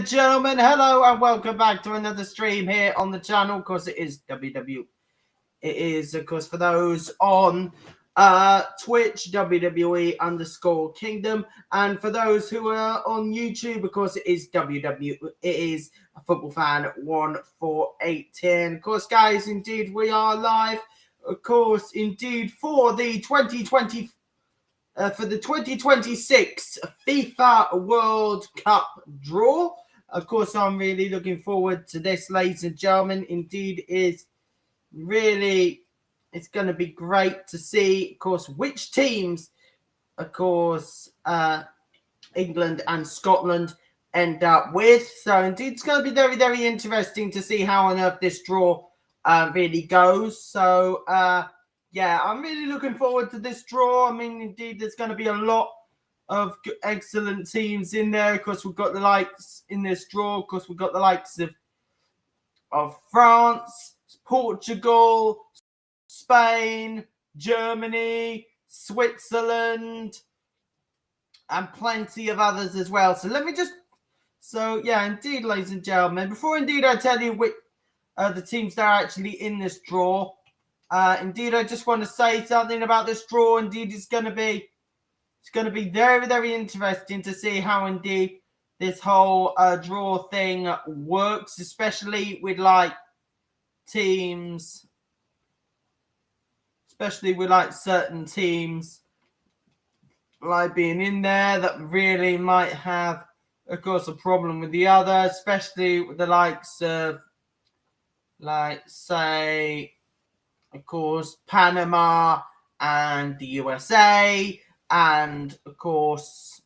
gentlemen, hello and welcome back to another stream here on the channel. Of course, it is WW. It is, of course, for those on Twitch, WWE_Kingdom, and for those who are on YouTube, of course, it is WW. It is a football fan 14810. Of course, guys, indeed, we are live. Of course, indeed, for the 2020. For the 2026 FIFA World Cup draw. Of course, I'm really looking forward to this, ladies and gentlemen. Indeed, it's going to be great to see, of course, which teams, of course, England and Scotland end up with. So, indeed, it's going to be very, very interesting to see how on earth this draw really goes. So, yeah, I'm really looking forward to this draw. I mean, indeed, there's going to be a lot of excellent teams in there. Of course, we've got the likes in this draw. Of course, we've got the likes of France, Portugal, Spain, Germany, Switzerland, and plenty of others as well. So yeah, indeed, ladies and gentlemen, before indeed I tell you which the teams that are actually in this draw, indeed, I just want to say something about this draw. Indeed, it's going to be very, very interesting to see how indeed this whole draw thing works, especially with teams, especially with certain teams being in there that really might have, of course, a problem with the other, especially with the likes of, say, of course, Panama and the USA, and of course,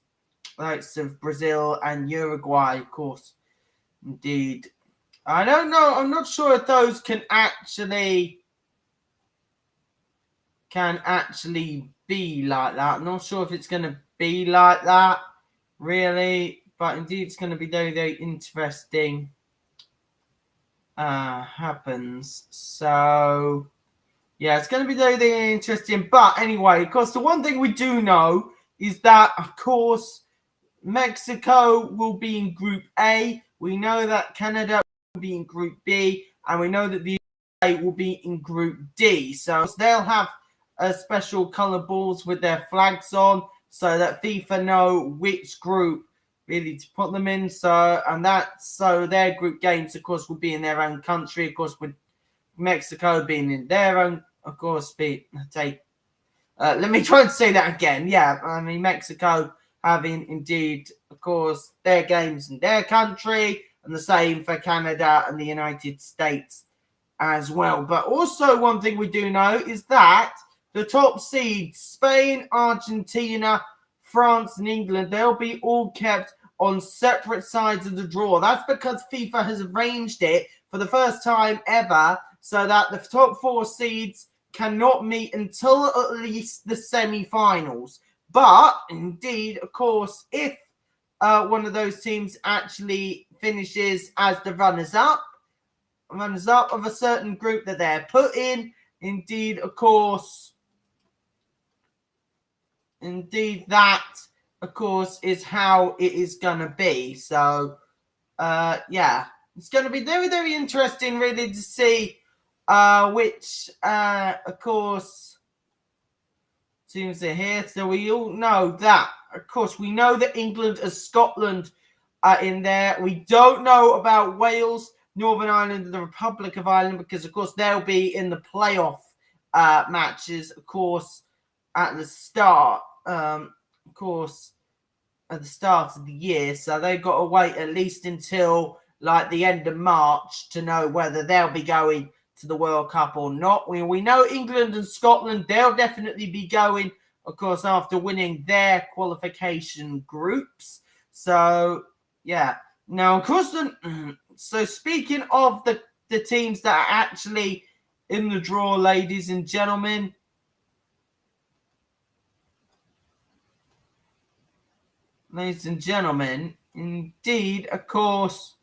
likes of Brazil and Uruguay, of course. Indeed. I don't know. I'm not sure if those can actually be like that. I'm not sure if it's going to be like that, really. But indeed, it's going to be very, very interesting. Happens. So, yeah, it's going to be very, very interesting. But anyway, of course, the one thing we do know is that, of course, Mexico will be in Group A. We know that Canada will be in Group B. And we know that the USA will be in Group D. So they'll have special color balls with their flags on so that FIFA know which group really to put them in. So their group games, of course, will be in their own country. Of course, with Mexico being in their own, of course, let me try and say that again. Yeah, I mean, Mexico having indeed, of course, their games in their country, and the same for Canada and the United States as well. But also one thing we do know is that the top seeds, Spain, Argentina, France, and England, they'll be all kept on separate sides of the draw. That's because FIFA has arranged it for the first time ever so that the top four seeds cannot meet until at least the semi-finals. But, indeed, of course, if one of those teams actually finishes as the runners-up of a certain group that they're put in, indeed, of course, that, of course, is how it is going to be. So, yeah, it's going to be very, very interesting, really, to see which, of course, teams are here. So we all know that, of course, we know that England and Scotland are in there. We don't know about Wales, Northern Ireland, and the Republic of Ireland because, of course, they'll be in the playoff matches, of course, at the start. Of course, at the start of the year. So they've got to wait at least until the end of March to know whether they'll be going to the World Cup or not. We know England and Scotland, they'll definitely be going, of course, after winning their qualification groups. So, yeah. Now, of course, so speaking of the teams that are actually in the draw, ladies and gentlemen, indeed, of course,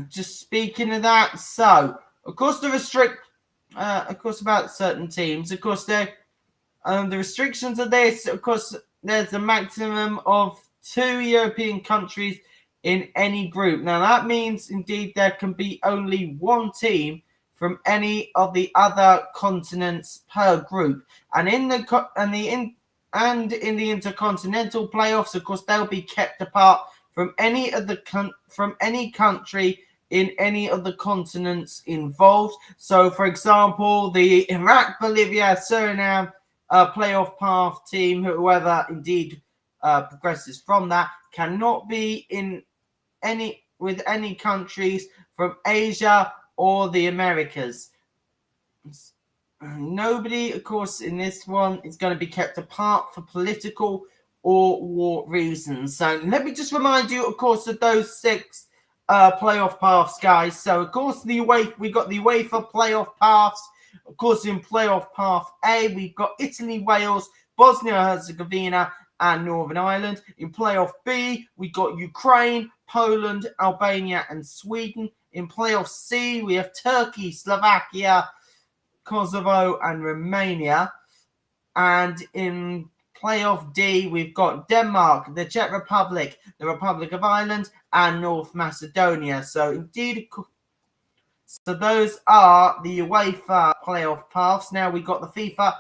just speaking of that, so, of course, of course, about certain teams, of course, the restrictions of this, of course, there's a maximum of 2 European countries in any group. Now that means indeed there can be only one team from any of the other continents per group, and in the intercontinental playoffs, of course, they'll be kept apart from any country in any of the continents involved. So, for example, the Iraq, Bolivia, Suriname playoff path team, whoever indeed progresses from that, cannot be in any countries from Asia or the Americas. Nobody, of course, in this one is going to be kept apart for political or war reasons. So let me just remind you, of course, of those 6 playoff paths, guys. So, of course, we got the UEFA playoff paths. Of course, in playoff path A, we've got Italy, Wales, Bosnia-Herzegovina, and Northern Ireland. In playoff B, we got Ukraine, Poland, Albania, and Sweden. In playoff C, we have Turkey, Slovakia, Kosovo, and Romania. And in playoff D, we've got Denmark, the Czech Republic, the Republic of Ireland, and North Macedonia. So indeed, so those are the UEFA playoff paths. Now we've got the FIFA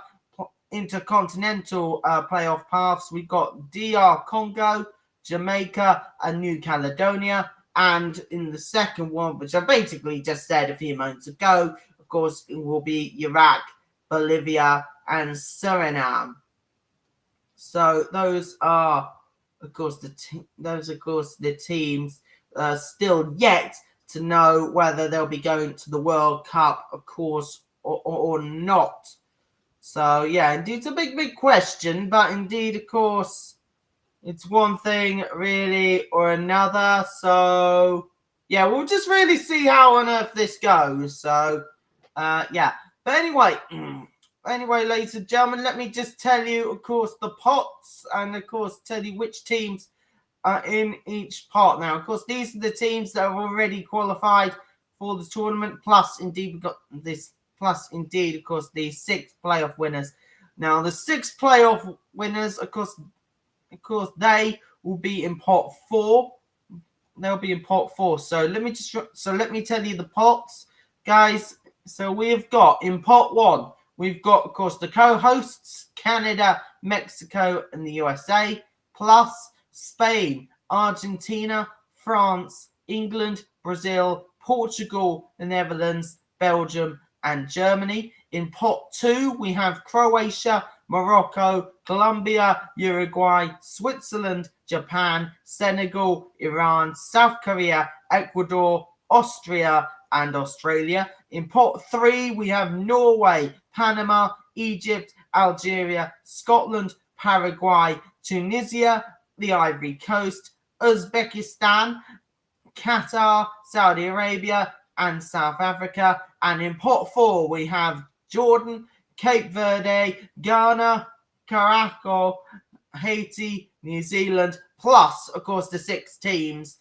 intercontinental playoff paths. We've got DR Congo, Jamaica, and New Caledonia. And in the second one, which I basically just said a few moments ago, of course, it will be Iraq, Bolivia, and Suriname. So those are, of course, the teams still yet to know whether they'll be going to the World Cup, of course, or not. So yeah, indeed, it's a big question, but indeed, of course, it's one thing really or another. So yeah, we'll just really see how on earth this goes. So yeah, but anyway. Anyway, ladies and gentlemen, let me just tell you, of course, the pots and, of course, tell you which teams are in each pot. Now, of course, these are the teams that have already qualified for the tournament. Plus, indeed, we've got this. Plus, indeed, of course, the 6 playoff winners. Now, the 6 playoff winners, of course, they will be in pot 4. They'll be in pot 4. So let me tell you the pots, guys. So we've got in pot 1. We've got, of course, the co-hosts, Canada, Mexico, and the USA, plus Spain, Argentina, France, England, Brazil, Portugal, the Netherlands, Belgium, and Germany. In pot 2, we have Croatia, Morocco, Colombia, Uruguay, Switzerland, Japan, Senegal, Iran, South Korea, Ecuador, Austria, and Australia. In pot 3, we have Norway, Panama, Egypt, Algeria, Scotland, Paraguay, Tunisia, the Ivory Coast, Uzbekistan, Qatar, Saudi Arabia, and South Africa. And in pot 4, we have Jordan, Cape Verde, Ghana, Curacao, Haiti, New Zealand, plus, of course, the 6 teams,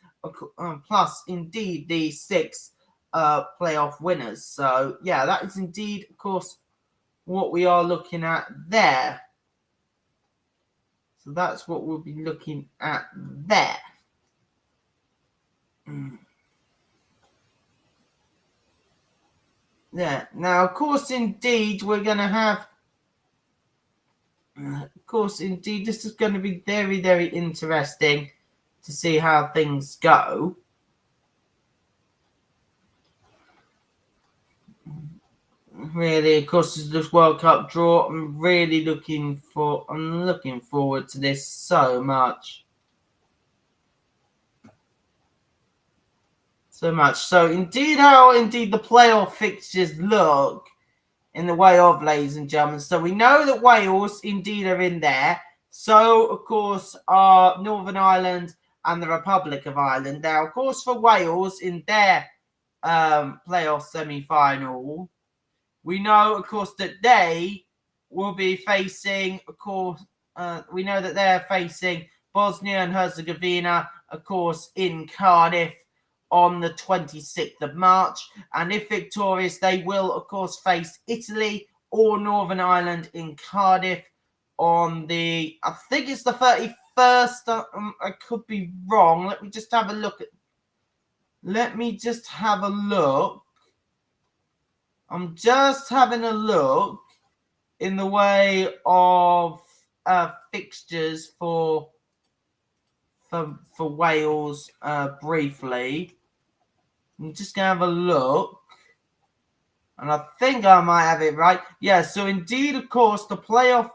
plus, indeed, the 6 playoff winners. So, yeah, that is indeed, of course, what we are looking at there. So that's what we'll be looking at there. Yeah. Now, of course, indeed, we're going to have... Of course, indeed, this is going to be very, very interesting to see how things go. Really, of course, this World Cup draw, I'm looking forward to this so much. So much. So, indeed, how the playoff fixtures look in the way of, ladies and gentlemen. So, we know that Wales, indeed, are in there. So, of course, are Northern Ireland and the Republic of Ireland. Now, of course, for Wales, in their playoff semi-final, we know, of course, that they will be facing, of course, we know that they're facing Bosnia and Herzegovina, of course, in Cardiff on the 26th of March. And if victorious, they will, of course, face Italy or Northern Ireland in Cardiff on the, I think it's the first. I could be wrong. Let me just have a look. Let me just have a look. I'm just having a look in the way of fixtures for Wales briefly. I'm just gonna have a look, and I think I might have it right. Yeah, so indeed, of course, the playoff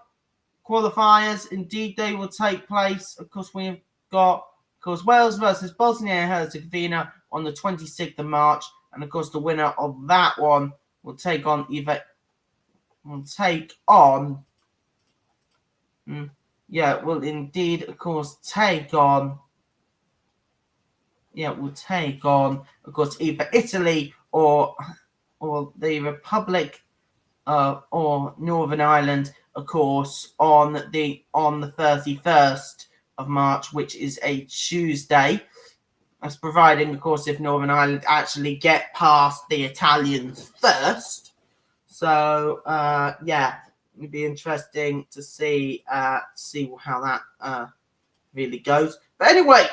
qualifiers, indeed, they will take place. Of course, we've got, of course, Wales versus Bosnia and Herzegovina on the 26th of March, and of course, the winner of that one will take on will indeed, of course, take on. Yeah, will take on, of course, either Italy or the Republic or Northern Ireland, of course, on the 31st of March, which is a Tuesday. That's providing, of course, if Northern Ireland actually get past the Italians first. So it'd be interesting to see how that really goes. But anyway,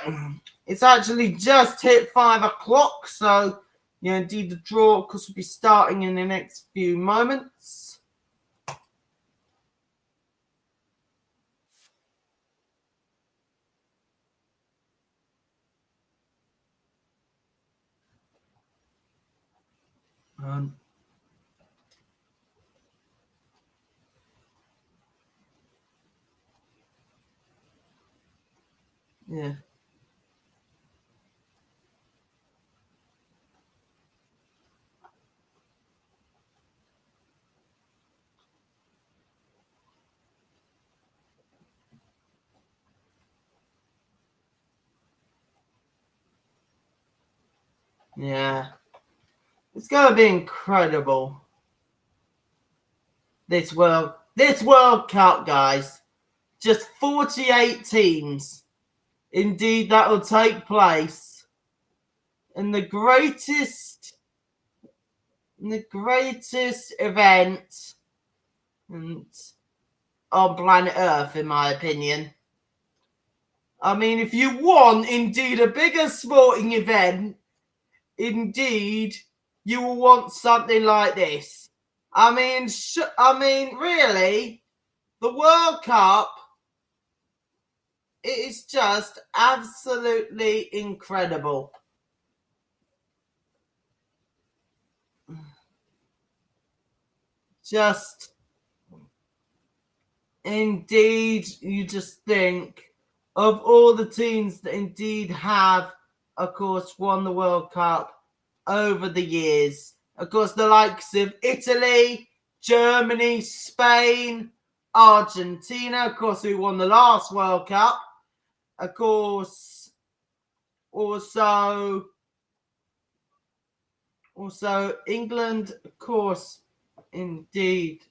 it's actually just hit 5 o'clock, so yeah, indeed the draw, of course, will be starting in the next few moments. Yeah. Yeah. It's going to be incredible. This World Cup, guys. Just 48 teams. Indeed, that will take place in the greatest event on planet Earth, in my opinion. I mean, if you want, indeed, a bigger sporting event, indeed, you will want something like this. I mean, really, the World Cup, it is just absolutely incredible. Just, indeed, you just think of all the teams that indeed have, of course, won the World Cup over the years. Of course, the likes of Italy, Germany, Spain, Argentina, of course, who won the last World Cup. Of course, also England, of course, indeed.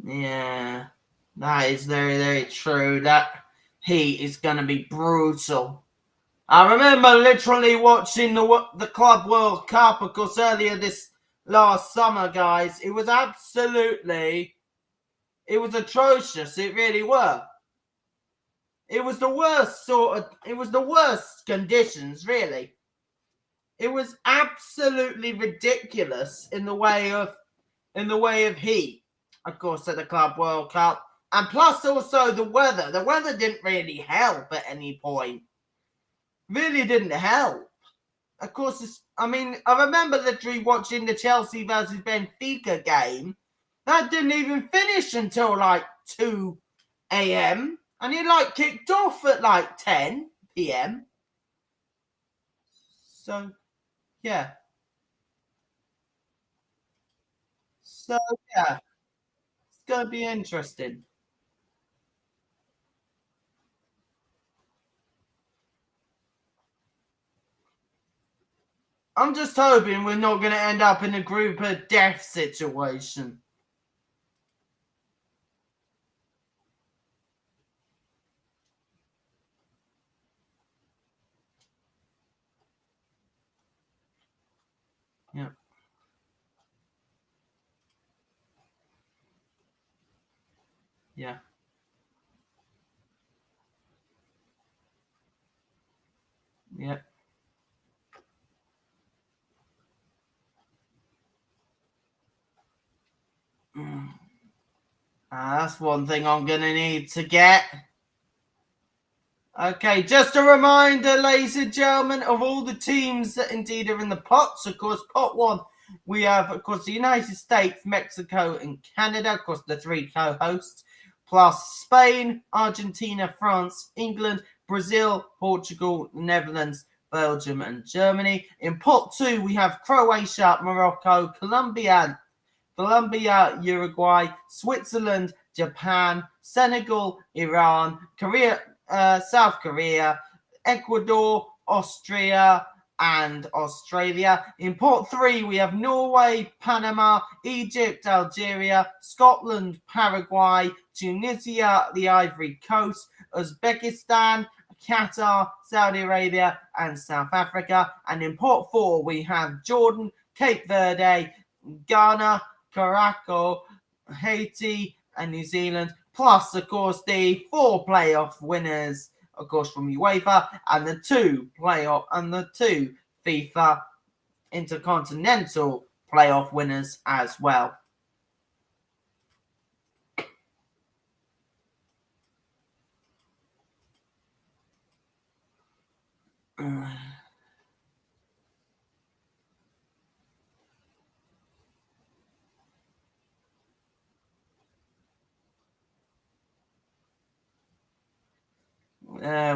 Yeah, that is very, very true. That heat is going to be brutal. I remember literally watching the Club World Cup, of course, earlier this last summer, guys. It was atrocious. It really were. It was the worst conditions, really. It was absolutely ridiculous in the way of heat, of course, at the Club World Cup. And plus also the weather. The weather didn't really help at any point. Really didn't help. Of course, I remember literally watching the Chelsea versus Benfica game. That didn't even finish until like 2 a.m. And it kicked off at 10 p.m. So, yeah. So, yeah. It's going to be interesting. I'm just hoping we're not going to end up in a group of death situation. Yeah. Yeah. Mm. That's one thing I'm going to need to get. Okay, just a reminder, ladies and gentlemen, of all the teams that indeed are in the pots. Of course, pot one, we have, of course, the United States, Mexico, and Canada, of course, the three co-hosts, plus Spain, Argentina, France, England, Brazil, Portugal, Netherlands, Belgium, and Germany. In pot two, we have Croatia, Morocco, Colombia, Uruguay, Switzerland, Japan, Senegal, Iran, South Korea, Ecuador, Austria, and Australia. In pot three, we have Norway, Panama, Egypt, Algeria, Scotland, Paraguay, Tunisia, the Ivory Coast, Uzbekistan, Qatar, Saudi Arabia, and South Africa. And in pot four, we have Jordan, Cape Verde, Ghana, Morocco, Haiti, and New Zealand, plus, of course, the four playoff winners, of course, from UEFA, and the two FIFA Intercontinental playoff winners as well.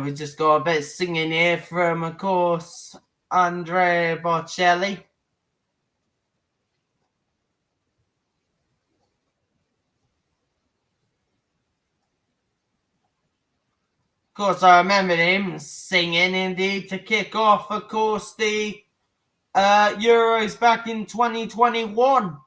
We just got a bit of singing here from, of course, Andrea Bocelli. Of course, I remember him singing indeed to kick off, of course, the Euros back in 2021.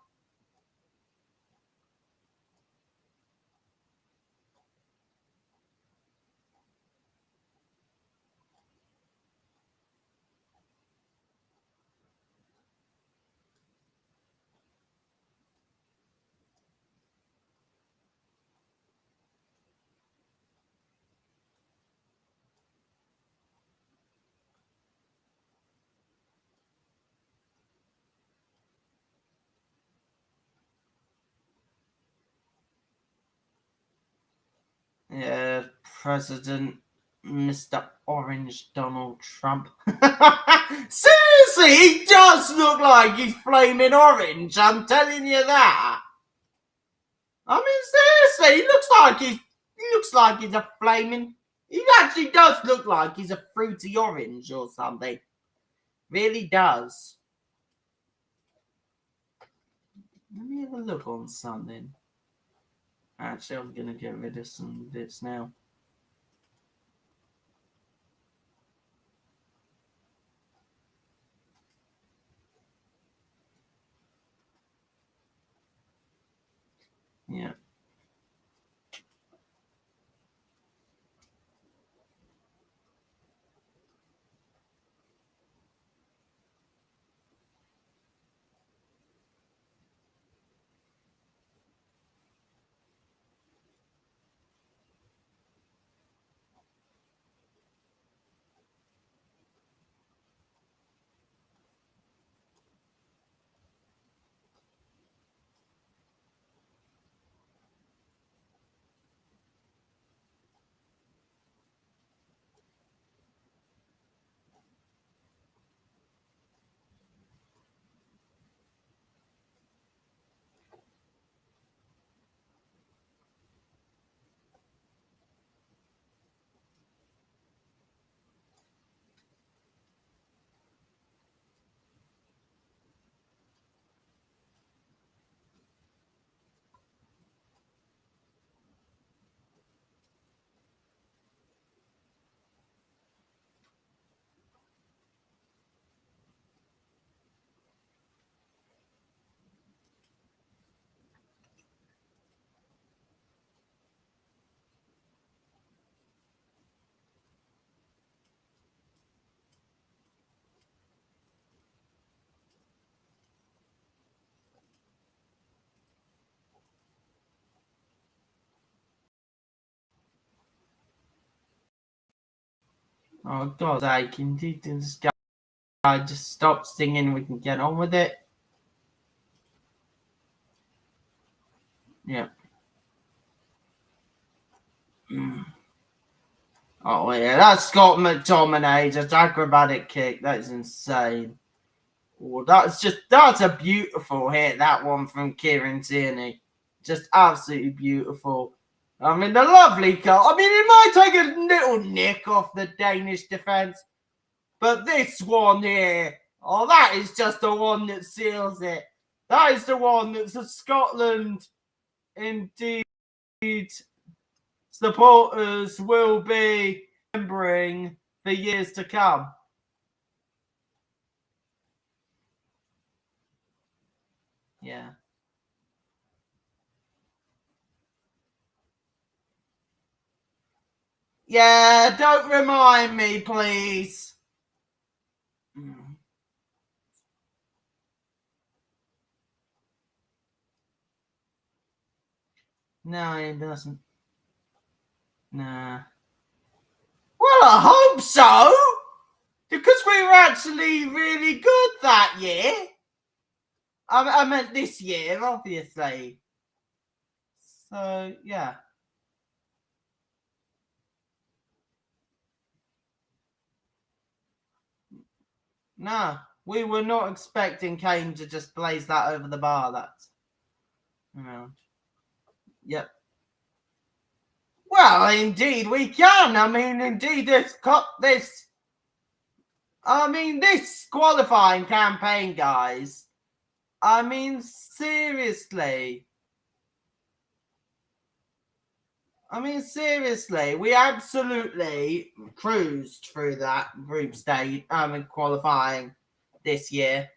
President Mr. Orange Donald Trump. Seriously, he does look like he's flaming orange. I'm telling you that. I mean, seriously, he looks like he's a flaming. He actually does look like he's a fruity orange or something. Really does. Let me have a look on something. Actually, I'm gonna get rid of some bits now. Yeah. Oh, God's sake, indeed, this guy just stop singing. We can get on with it. Yeah. Oh, yeah, that's Scott McTominay, just acrobatic kick. That's insane. Oh, that's a beautiful hit, that one from Kieran Tierney. Just absolutely beautiful. I mean, the lovely cut. I mean, it might take a little nick off the Danish defence, but this one here, oh, that is just the one that seals it. That is the one that Scotland, indeed, supporters will be remembering for years to come. Yeah. Yeah, don't remind me, please. No, it doesn't. Nah. Well, I hope so. Because we were actually really good that year. I meant this year, obviously. So, yeah. No, we were not expecting Kane to just blaze that over the bar. That's, you know. Yep. Well, indeed, we can. I mean, indeed, this qualifying campaign, guys. I mean, seriously. We absolutely cruised through that group stage, qualifying this year.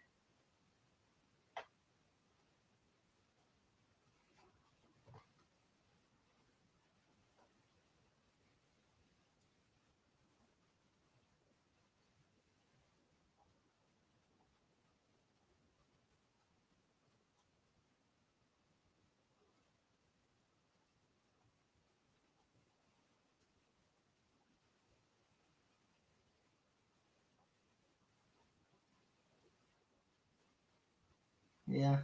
Yeah.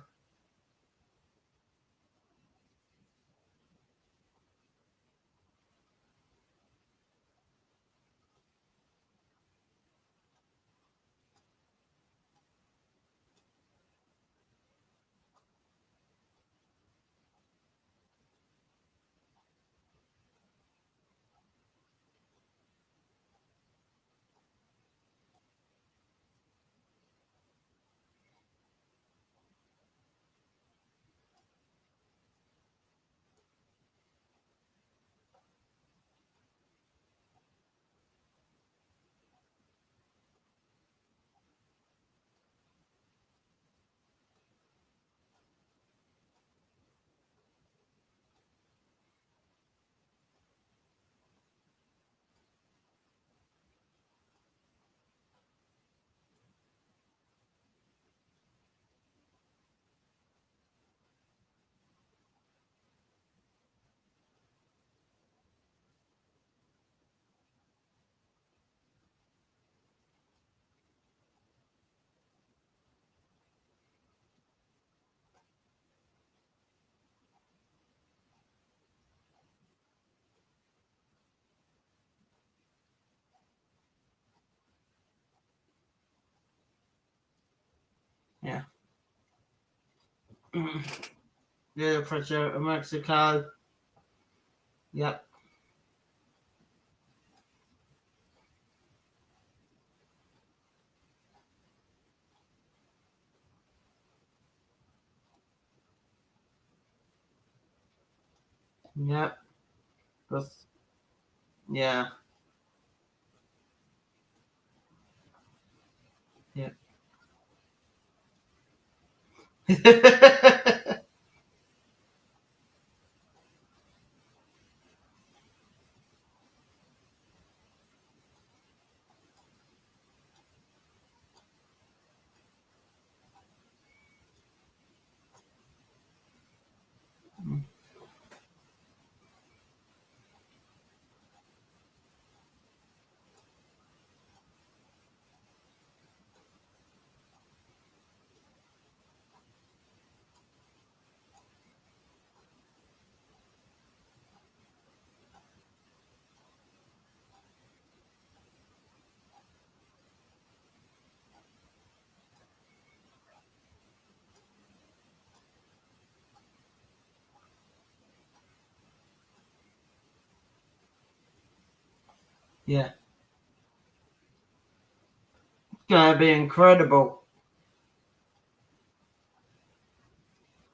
Yeah. Yeah, pressure Mexico. Yep. Yep. That's, yeah. Yep. Yeah. It's gonna be incredible.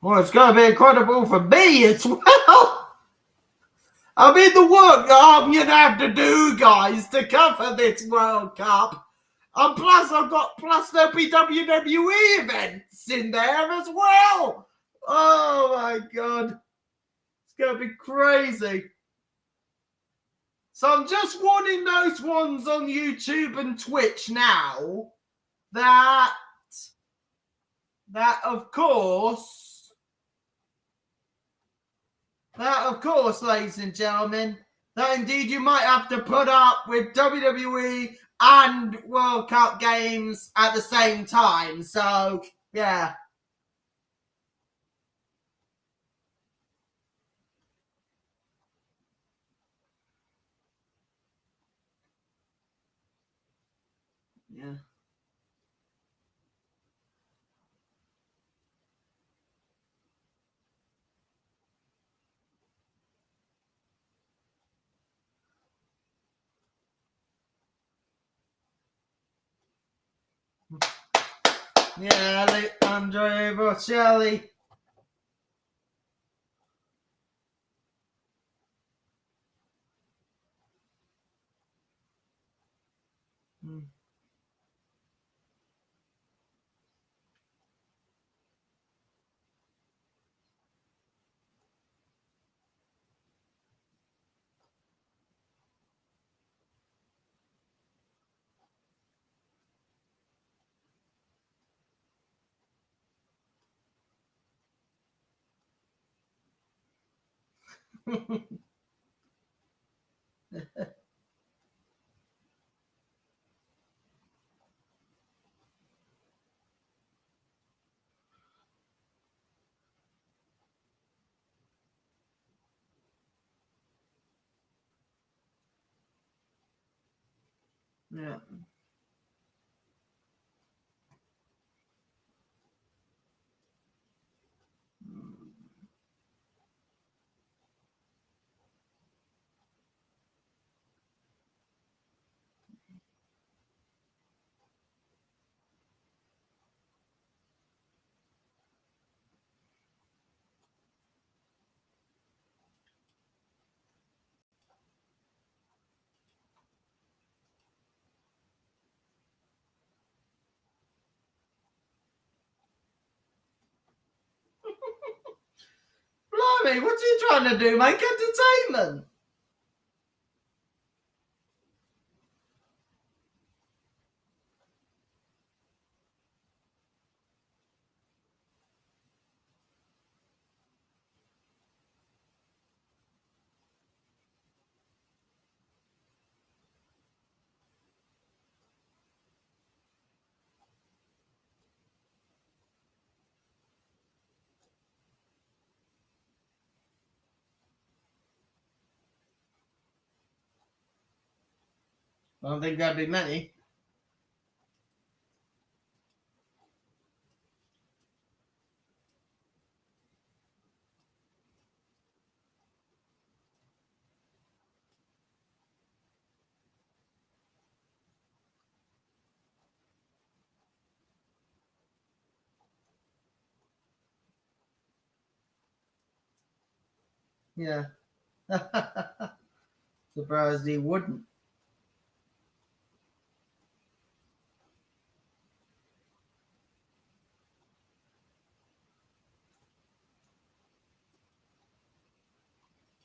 Well, it's gonna be incredible for me as well. I mean, the work that I'm gonna have to do, guys, to cover this World Cup. And plus, there'll be WWE events in there as well. Oh my god. It's gonna be crazy. So I'm just warning those ones on YouTube and Twitch now that of course, ladies and gentlemen, that indeed you might have to put up with WWE and World Cup games at the same time. So yeah. Yeah. Yeah, Andre Bocelli. Yeah. Blimey, what's he trying to do? Make entertainment? I don't think there'd be many. Yeah. Surprised he wouldn't.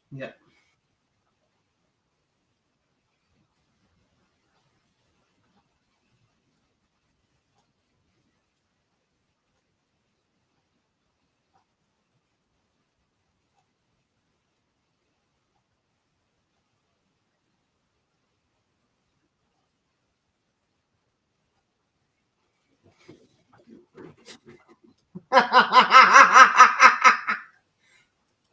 Yeah.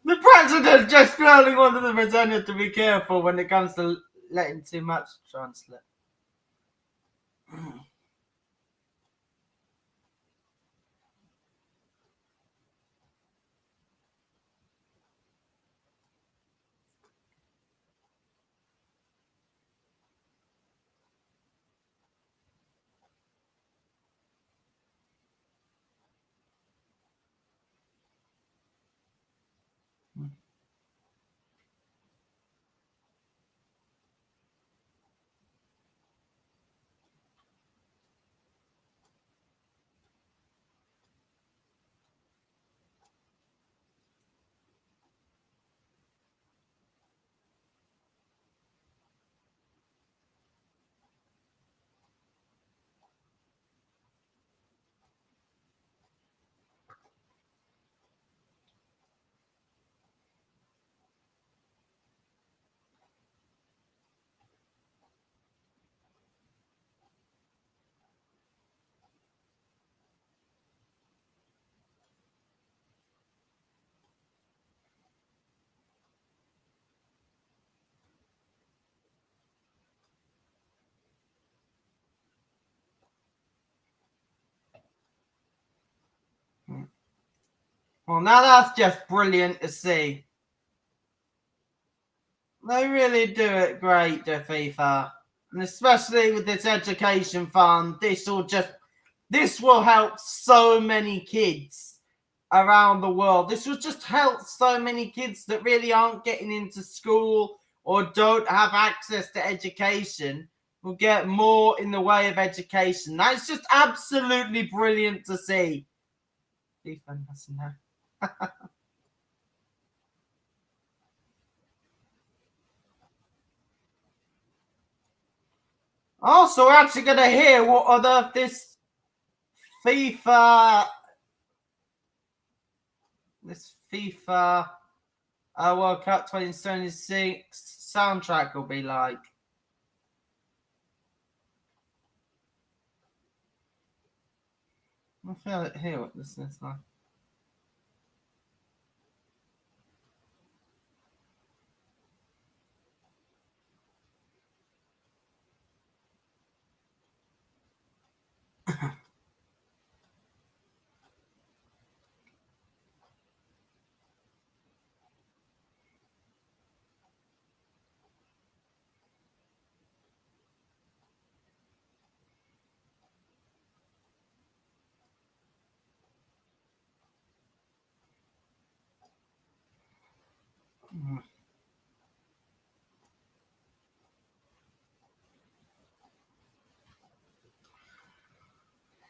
The president just really wanted the presenter to be careful when it comes to letting too much translate. Well, now that's just brilliant to see. They really do it great, the FIFA. And especially with this education fund, this will help so many kids around the world. This will just help so many kids that really aren't getting into school or don't have access to education will get more in the way of education. That's just absolutely brilliant to see. FIFA doesn't know. Also, we're actually going to hear what other FIFA, this FIFA World Cup 2026 soundtrack will be like. I feel it here. What this is like.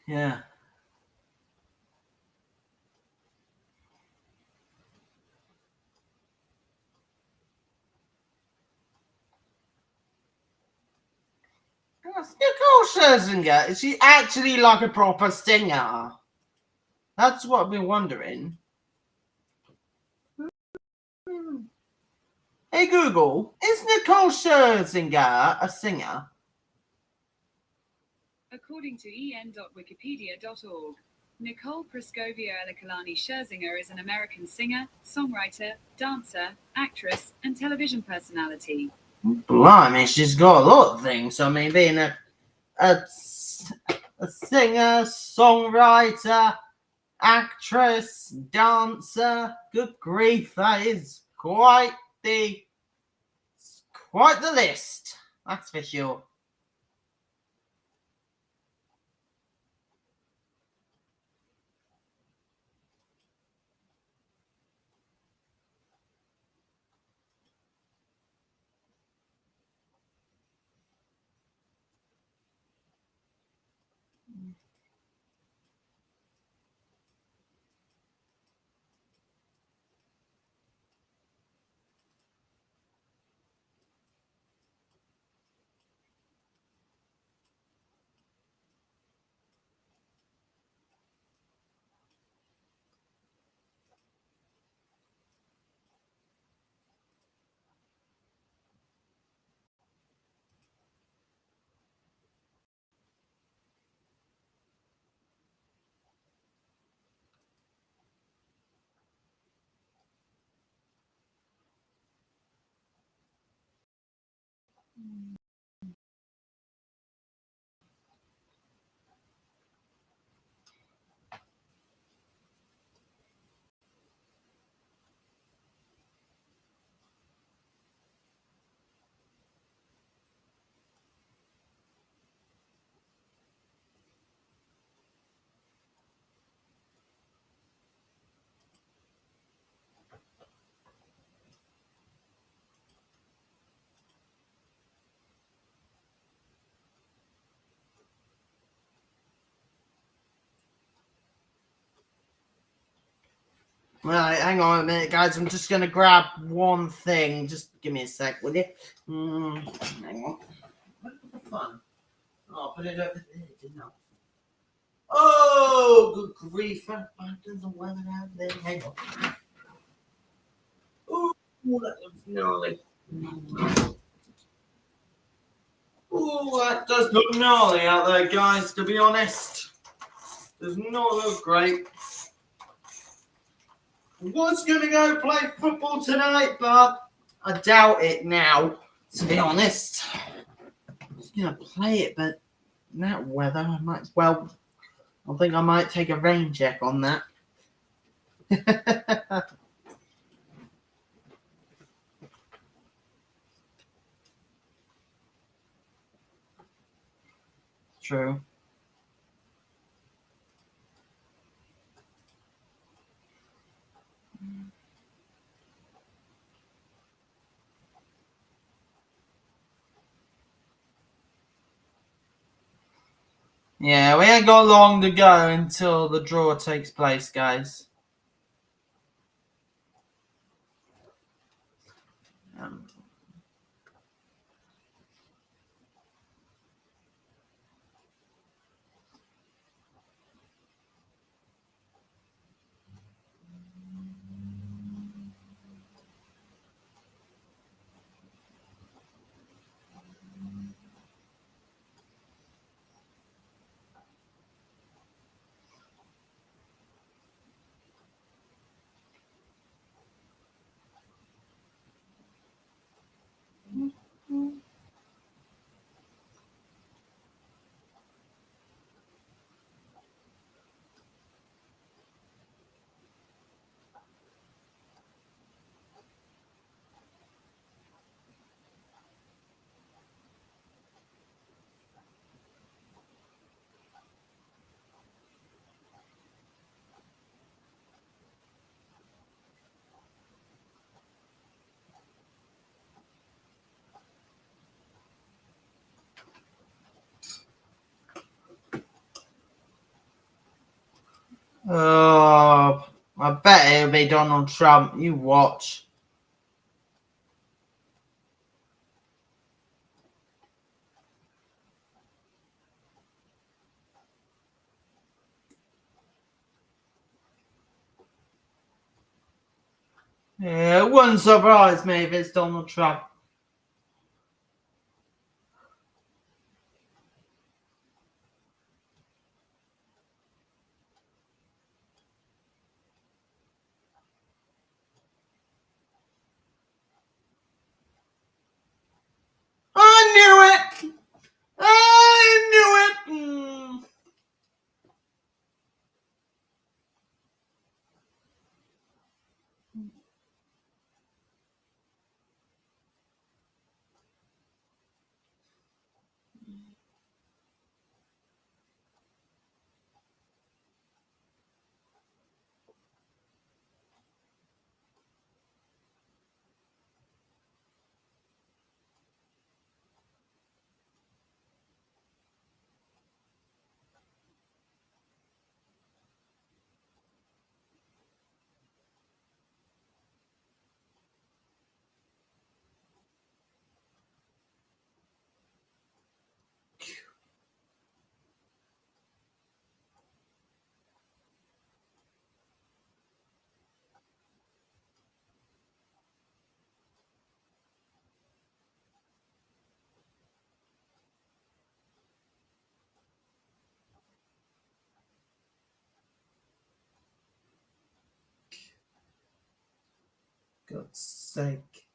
Yeah. Nicole Scherzinger, is she actually like a proper singer? That's what I've been wondering. Hey Google, is Nicole Scherzinger a singer? According to en.wikipedia.org, Nicole Praskovia Elikalani Scherzinger is an American singer, songwriter, dancer, actress, and television personality. Blimey, she's got a lot of things. I mean, being a singer, songwriter, actress, dancer. Good grief, that is quite the list. That's for sure. Right, hang on a minute, guys. I'm just gonna grab one thing. Just give me a sec, will you? Hang on. What the fun? Oh, put it over there, didn't I? Oh, good grief! There's the weather out there. Hang on. Oh, that looks gnarly. Oh, that does look gnarly out there, guys. To be honest, does not look great. Was going to go play football tonight, but I doubt it now, to be honest. I was going to play it, but in that weather, I might as well. I think I might take a rain check on that. True. Yeah, we ain't got long to go until the draw takes place, guys. Um, oh, I bet it'll be Donald Trump. You watch. Yeah, it wouldn't surprise me if it's Donald Trump. I knew it! I knew it! God's sake.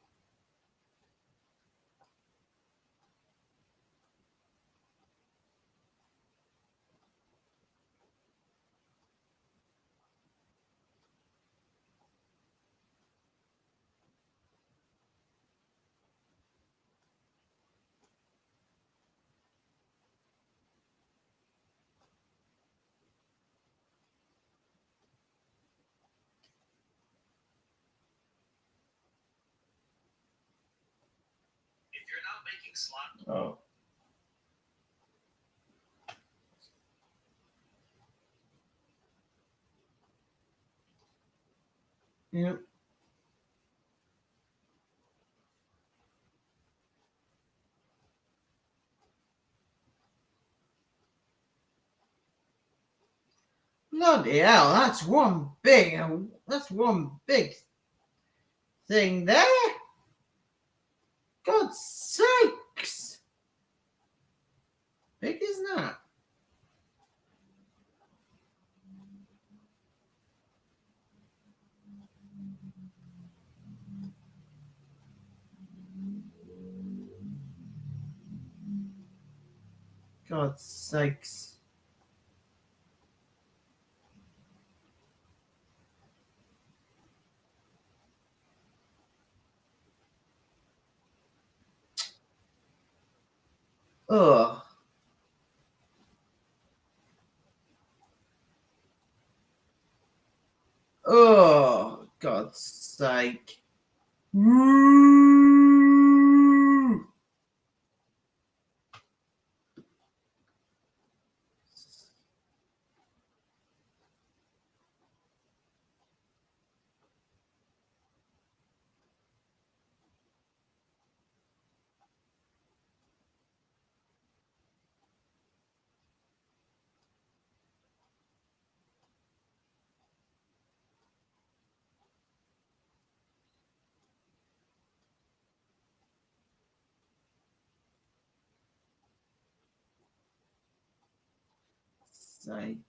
Oh. Yep. Bloody hell, that's one big thing there. God's sakes. Big is that? God's sakes. Ugh. Oh, God's sake. Woo! Sake.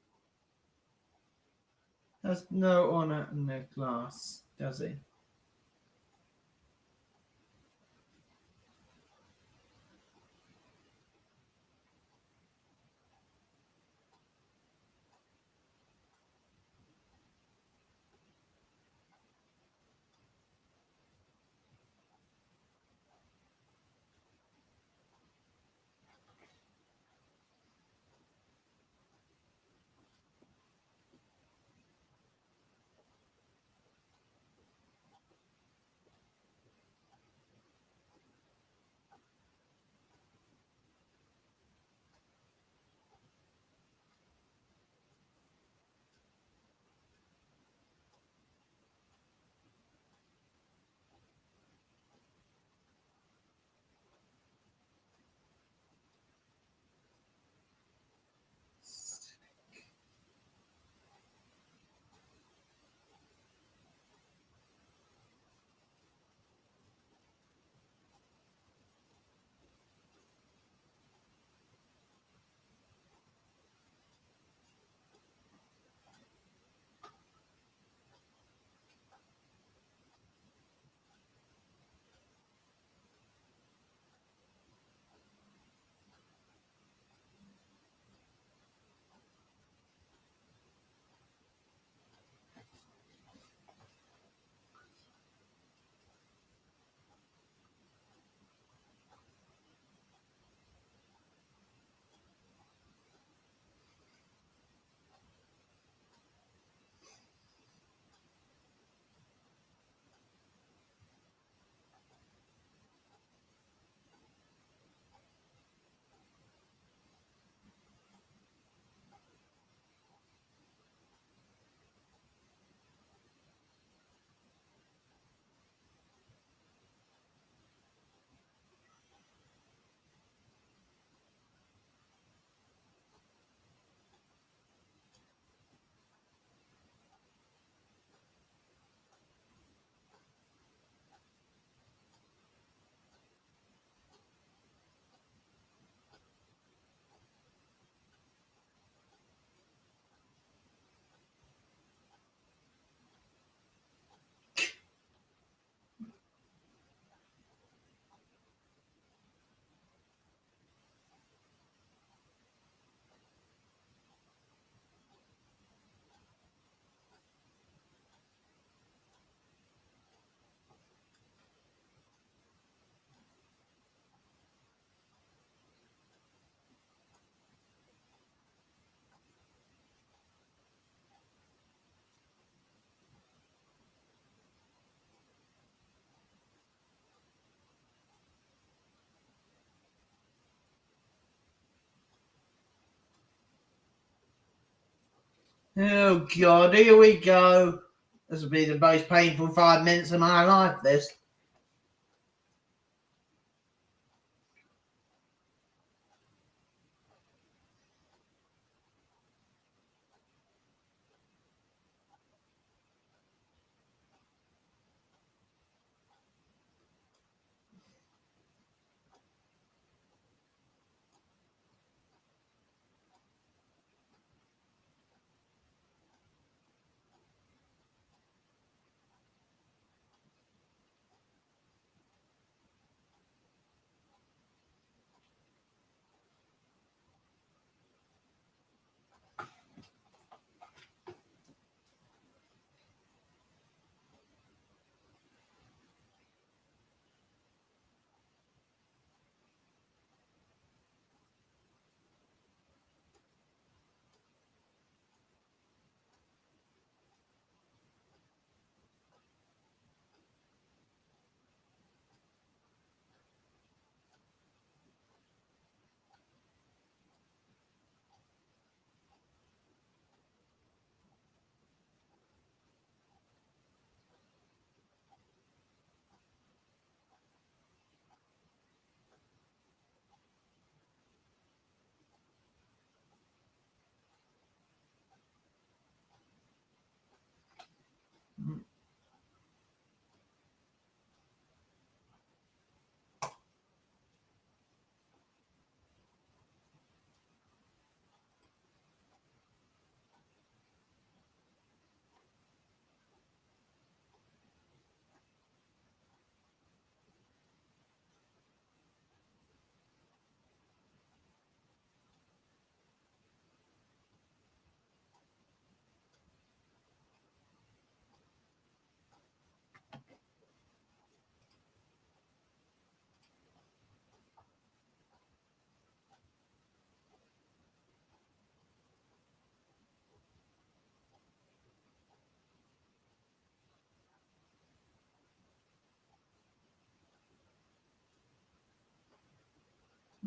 Has no honour and no class, does he? Oh God, here we go. This will be the most painful 5 minutes of my life, this.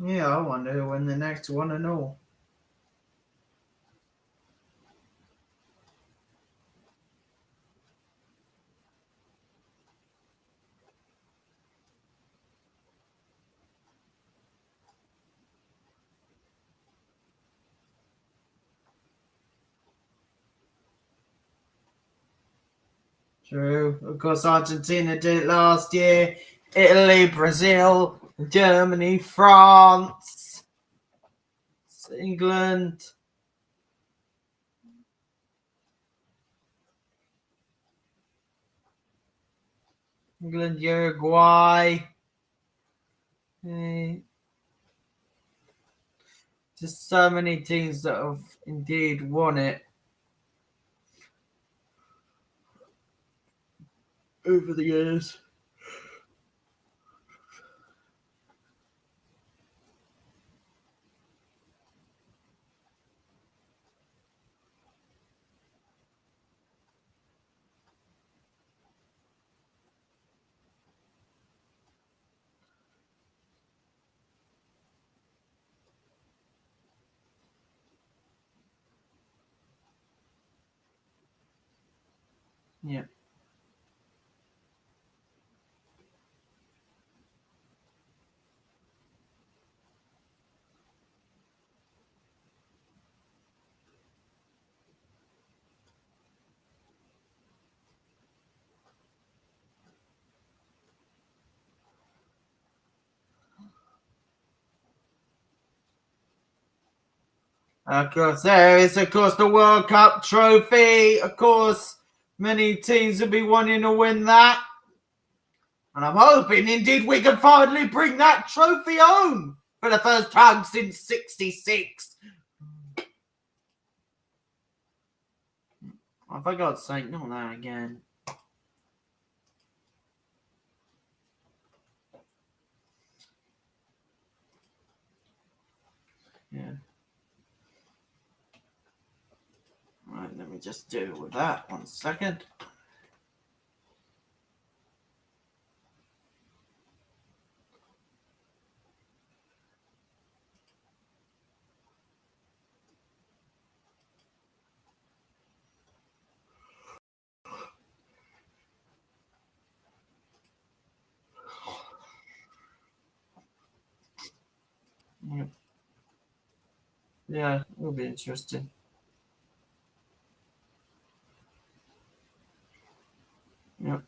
Yeah, I wonder who win the next one and all. True. Of course, Argentina did it last year. Italy, Brazil, Germany, France, England. England, Uruguay. Eh, just so many teams that have indeed won it over the years. Yeah. Of course, there is, of course, the World Cup trophy. Of course, many teams will be wanting to win that. And I'm hoping, indeed, we can finally bring that trophy home for the first time since '66. Oh, for God's sake, not that again. Yeah. Right, let me just deal with that 1 second. Yep. Yeah, it'll be interesting. Yep.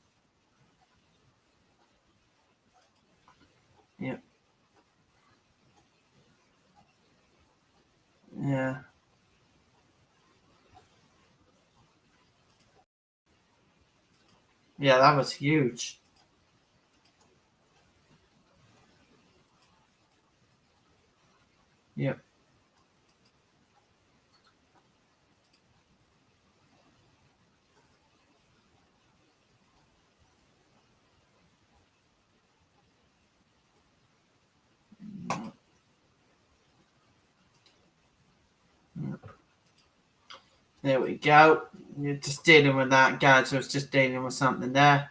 Yep. Yeah. Yeah, that was huge. Yep. There we go. You're just dealing with that, guys. So it's just dealing with something there.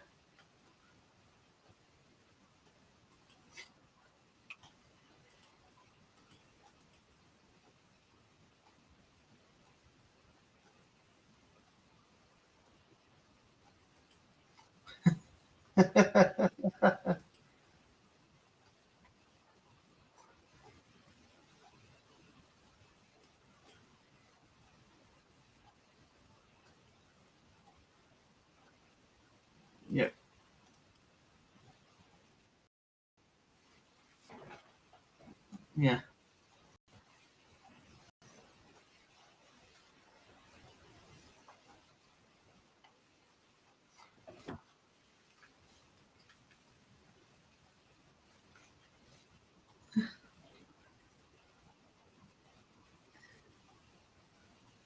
Yep. Yeah.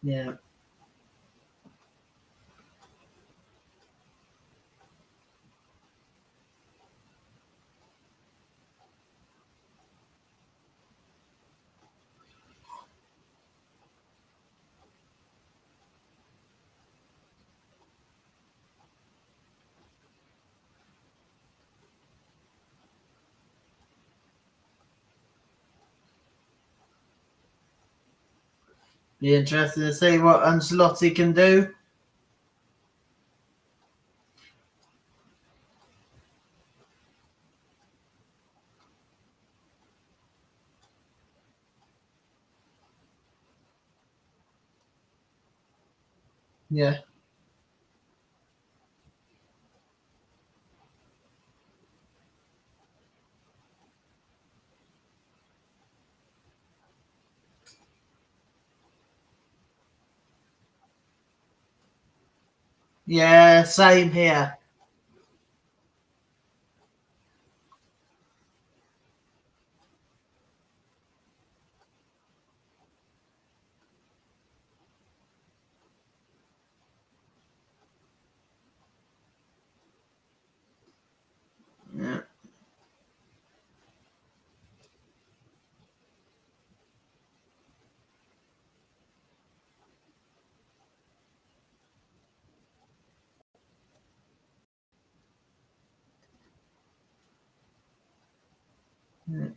Yeah. Be interested to see what Ancelotti can do. Yeah. Yeah, same here. Yeah. Yeah.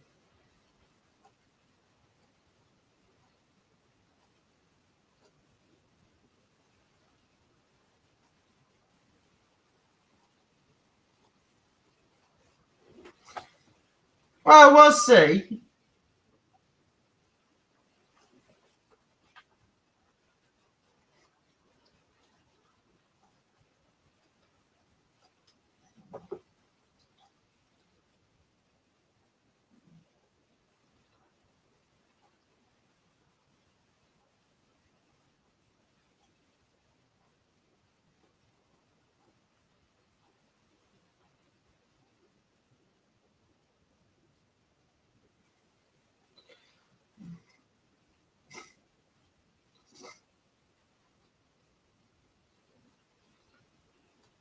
Well, we'll see.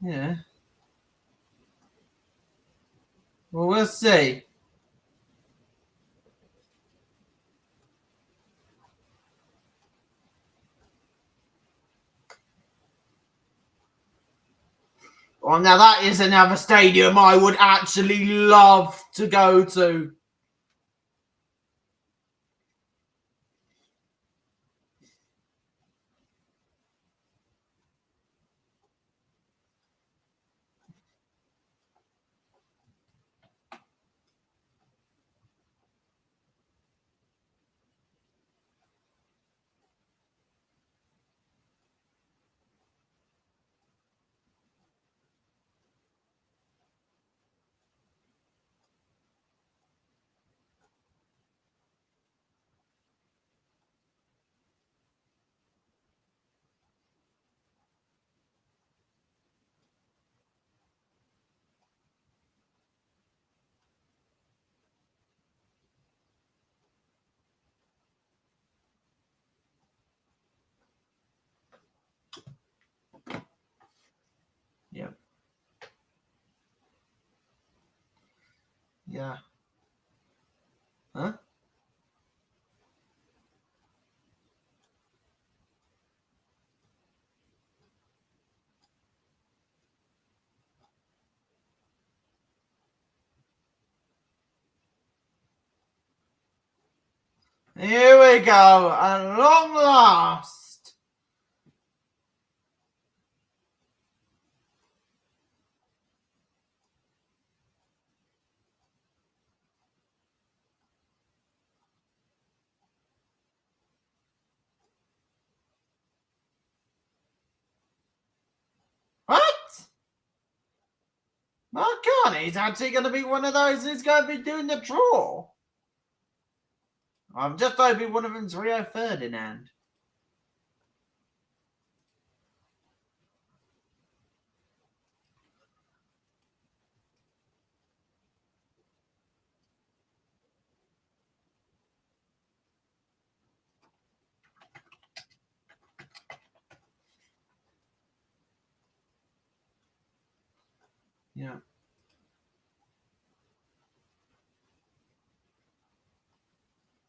Yeah. Well, we'll see. Well, now that is another stadium I would actually love to go to. Yeah. Yeah. Huh? Here we go. At long last. What? Marconi's actually going to be one of those who's going to be doing the draw. I'm just hoping one of them's Rio Ferdinand. Yeah.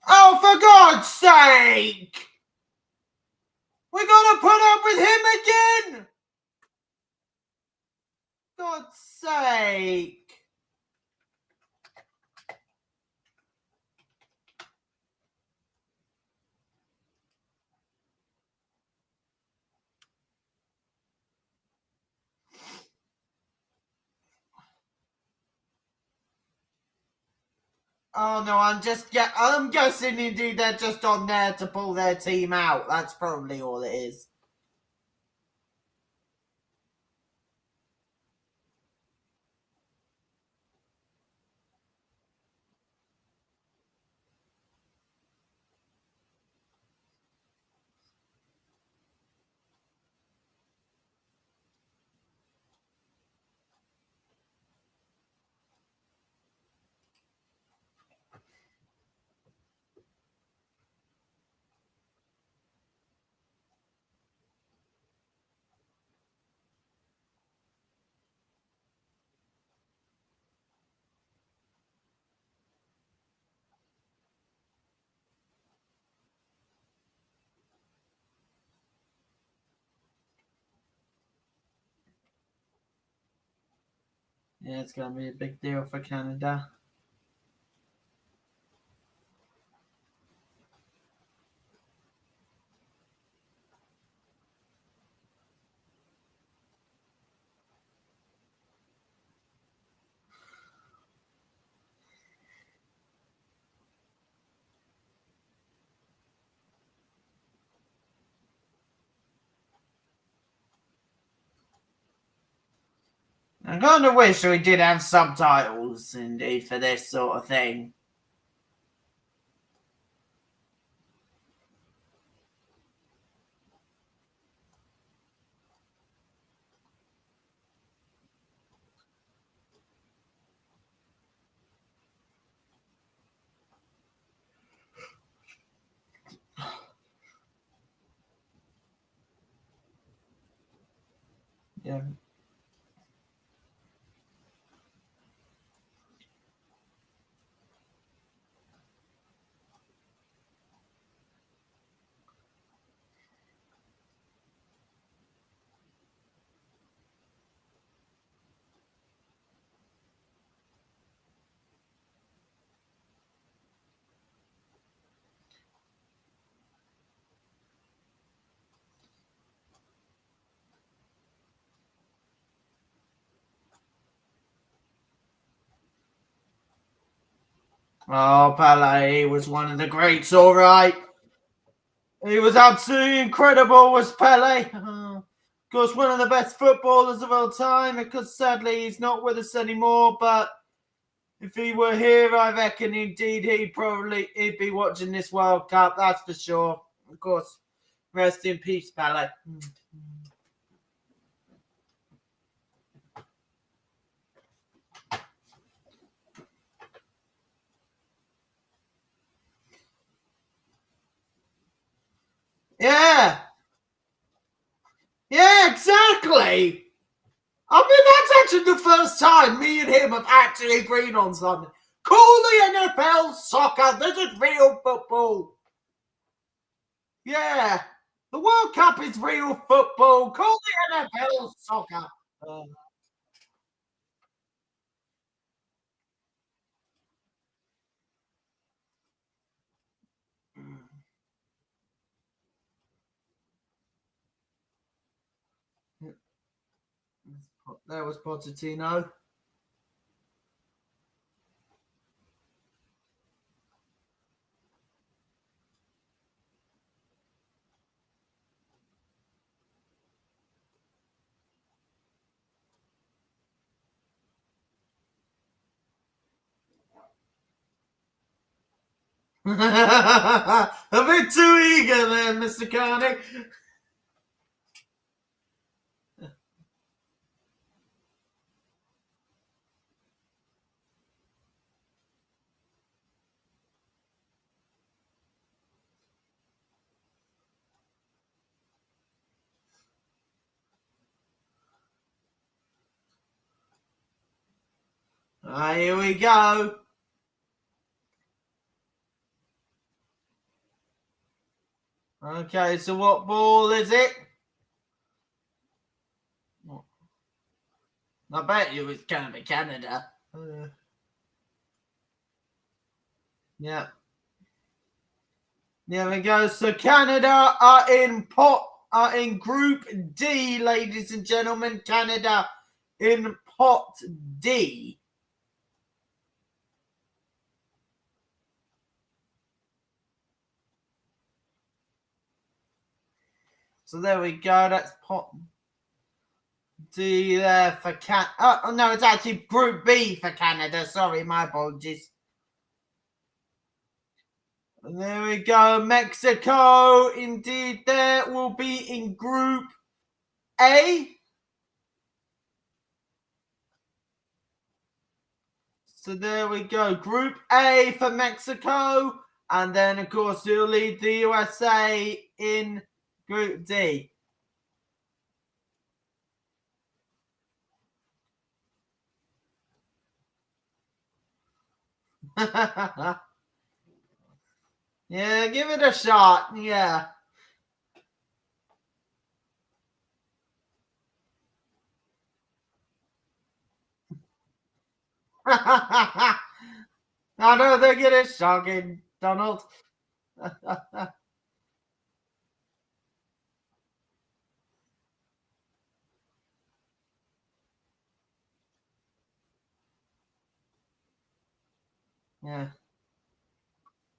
Oh, for God's sake! We're going to put up with him again! God's sake! Oh no, I'm guessing indeed they're just on there to pull their team out. That's probably all it is. Yeah, it's gonna be a big deal for Canada. I kind of wish we did have subtitles indeed for this sort of thing. Yeah. Oh, Pele was one of the greats, all right. He was absolutely incredible, was Pele. Of course, one of the best footballers of all time, because sadly he's not with us anymore. But if he were here, I reckon indeed he'd be watching this World Cup, that's for sure. Of course, rest in peace, Pele. Yeah, yeah, exactly. I mean, that's actually the first time me and him have actually agreed on something. Call the NFL soccer. This is real football. Yeah. The World Cup is real football. Call the NFL soccer. Uh, there was Pochettino. A bit too eager there, Mr. Carney. Here we go. Okay, so what ball is it? I bet you it's going to be Canada. Yeah. There we go. So Canada are in Group D, ladies and gentlemen. Canada in Pot D. So there we go. That's pot D there for Oh no, it's actually Group B for Canada. Sorry, my apologies. And there we go. Mexico, indeed, there will be in Group A. So there we go. Group A for Mexico. And then, of course, you'll lead the USA in Group D. Yeah, give it a shot. Yeah. I know they're getting shocking, Donald. Yeah.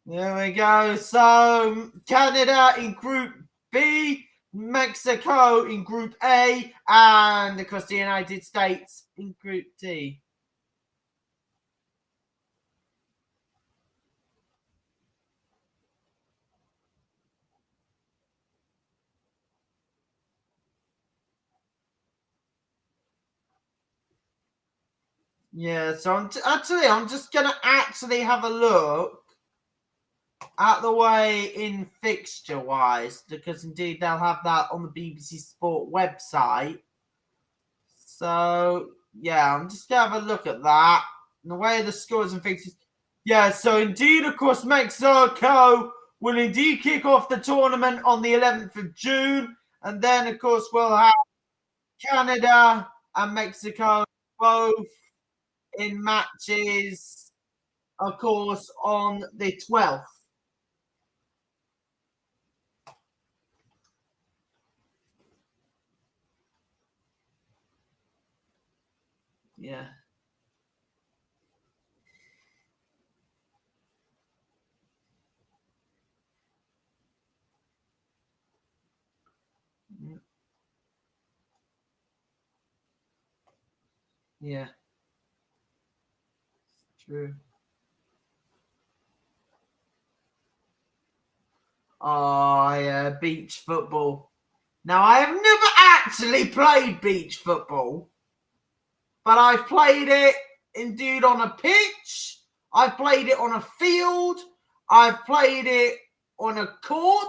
There we go. So Canada in Group B, Mexico in Group A, and of course the United States in Group D. Yeah, so I'm just gonna actually have a look at the way in fixture wise, because indeed they'll have that on the BBC Sport website. So yeah, I'm just gonna have a look at that. And the way the scores and fixtures. Yeah, so indeed, of course, Mexico will indeed kick off the tournament on the 11th of June. And then, of course, we'll have Canada and Mexico both in matches, of course, on the 12th. Yeah. Yeah. True. Oh, yeah, beach football. Now, I have never actually played beach football, but I've played it indeed on a pitch. I've played it on a field. I've played it on a court,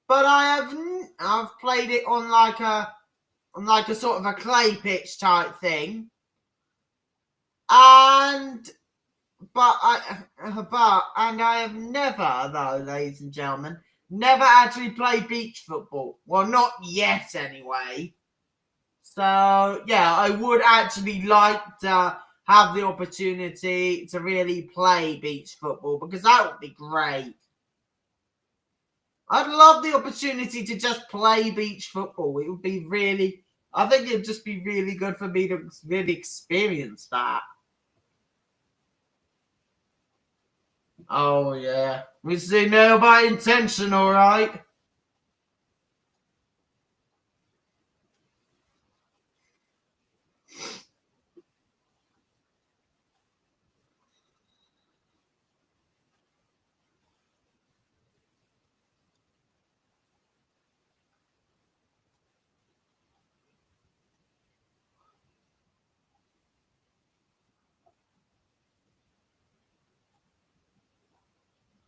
but I've played it on like a sort of a clay pitch type thing. And I have never, though, ladies and gentlemen, never actually played beach football. Well, not yet, anyway. So yeah, I would actually like to have the opportunity to really play beach football because that would be great. I'd love the opportunity to just play beach football. It would be really, I think it'd just be really good for me to really experience that. Oh yeah, we see now by intention, all right.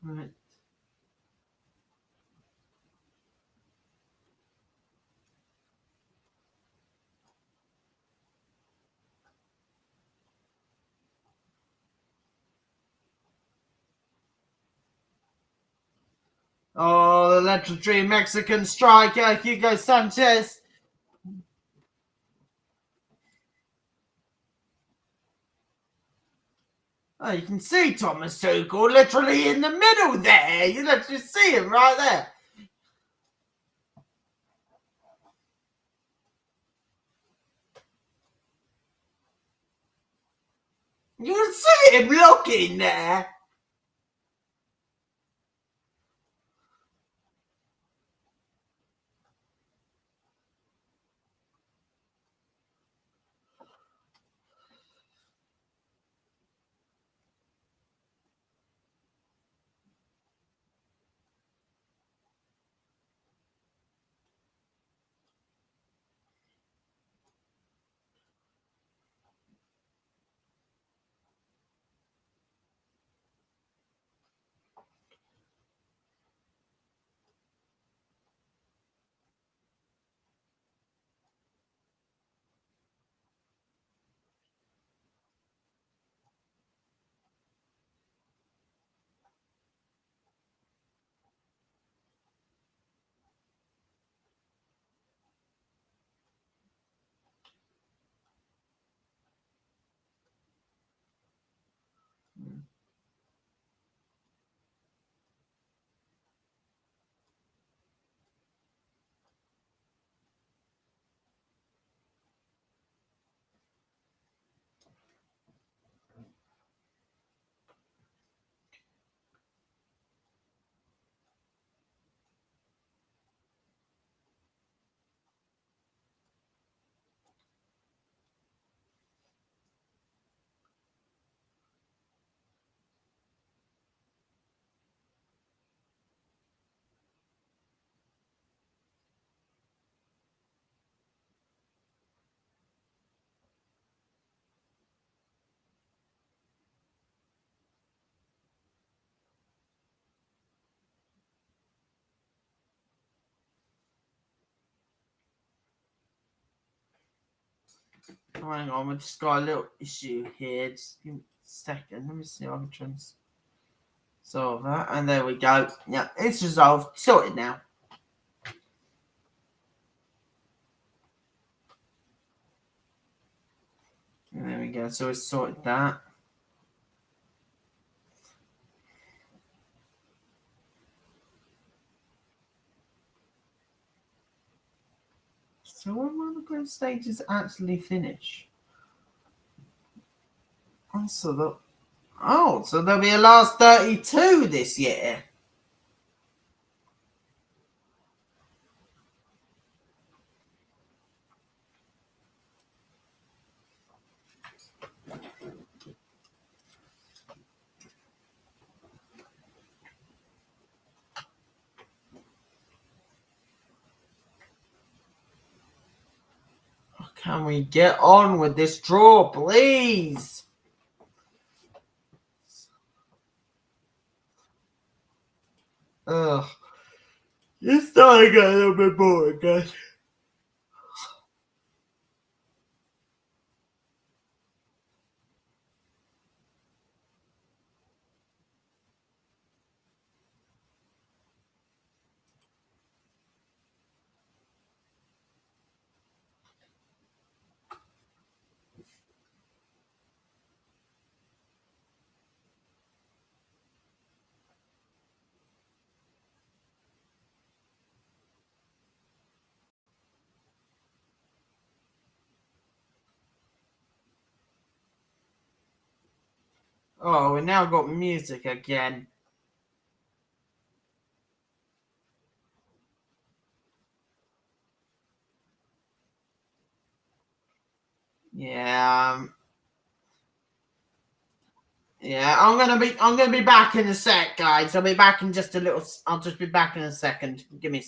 Right. Oh, the legendary Mexican striker Hugo Sanchez. Oh, you can see Thomas Tuchel literally in the middle there. You literally see him right there. You can see him looking there. Hang on, we just got a little issue here. Just give me a second. Let me see if I can solve that. And there we go. Yeah, it's resolved. Sorted now. And there we go. So we sorted that. So when will the group stages actually finish? So there'll be a last 32 this year. Can we get on with this draw, please? Ugh. It's starting to get a little bit boring, guys. Oh, we now got music again. Yeah. Yeah, I'm gonna be back in a sec, guys. I'll be back in just a little. I'll just be back in a second. Give me.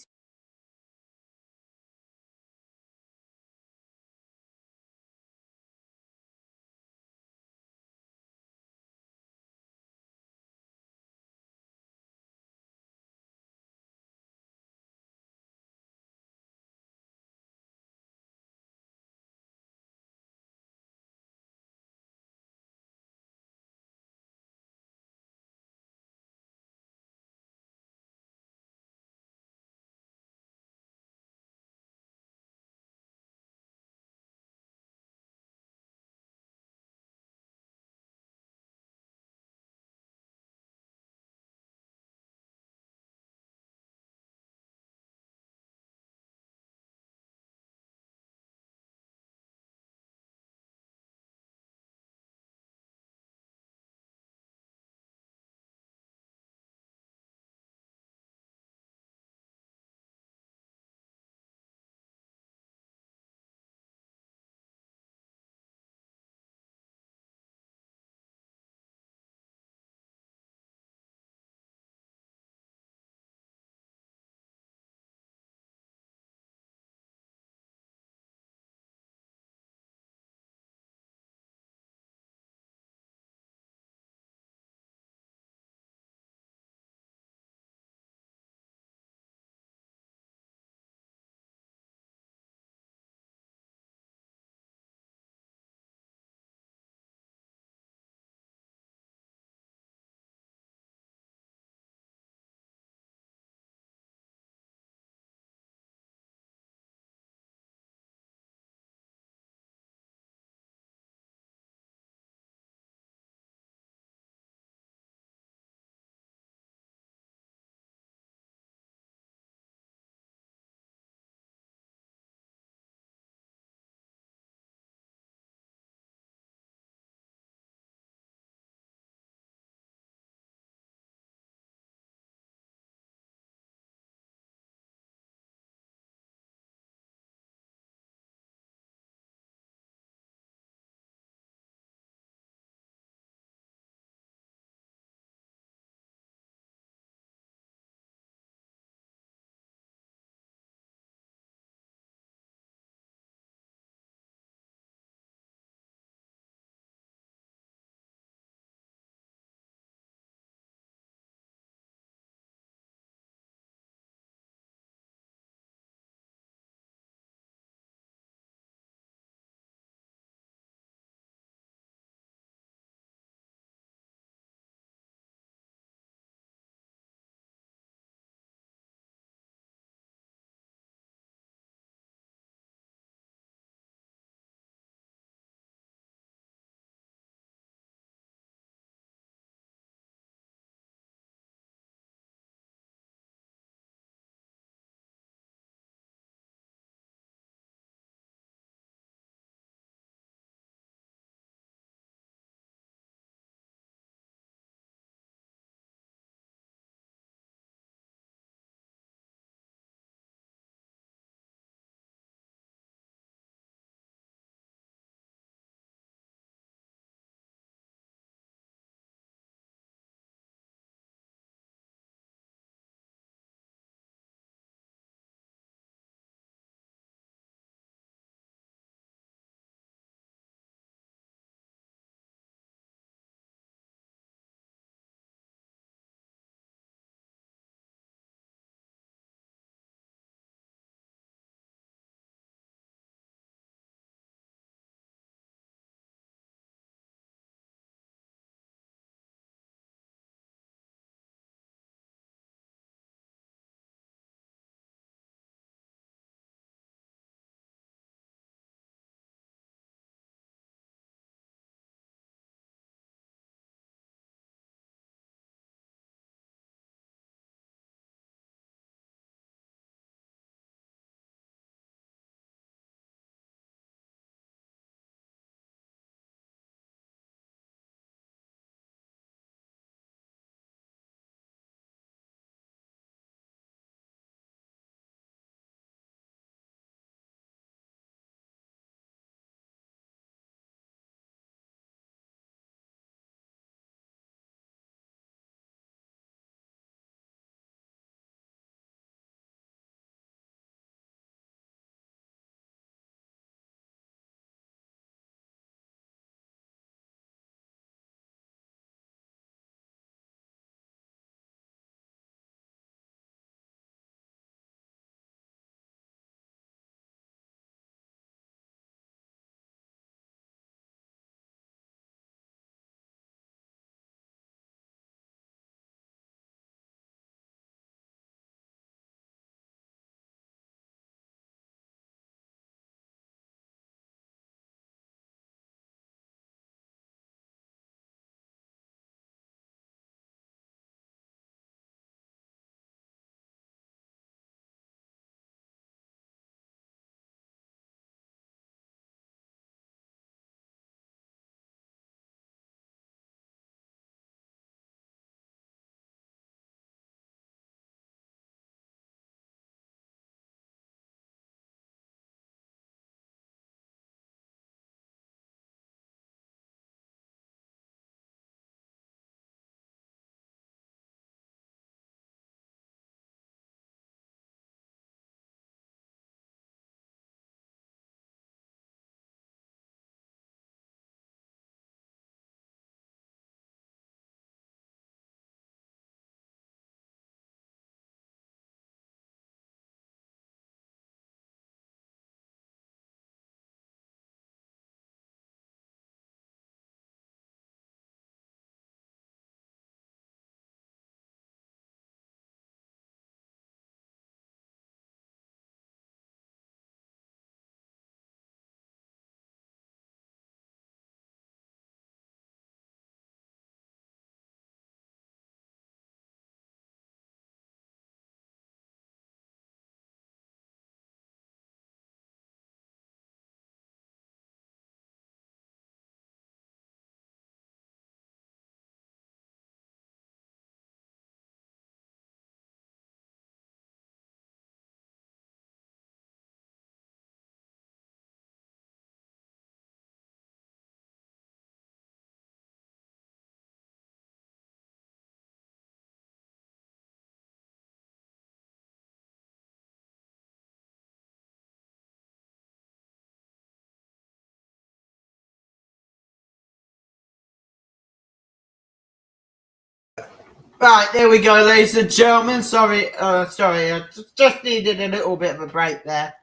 Right, there we go, ladies and gentlemen. Sorry, I just needed a little bit of a break there.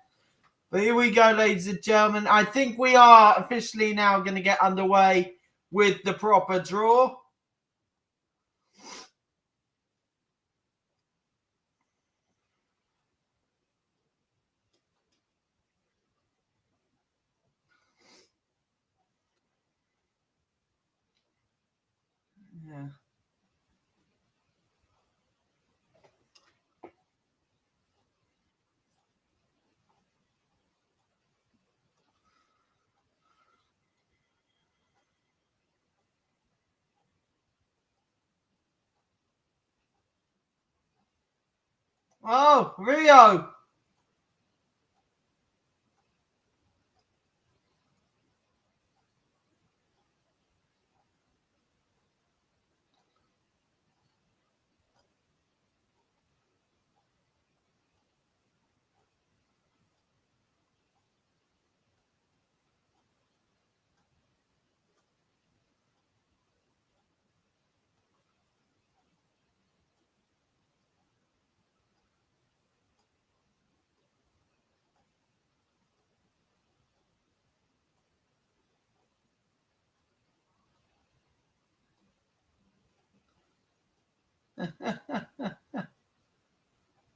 But here we go, ladies and gentlemen. I think we are officially now going to get underway with the proper draw. Yeah. Oh, Rio.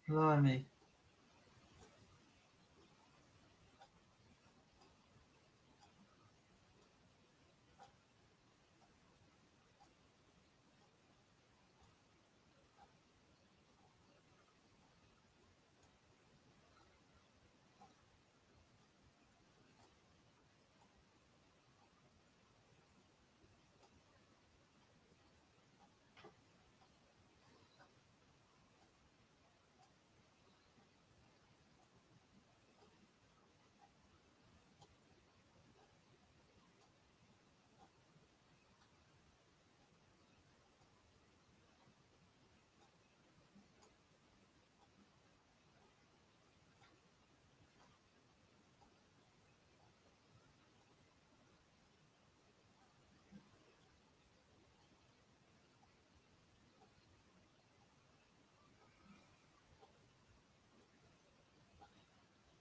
Blimey.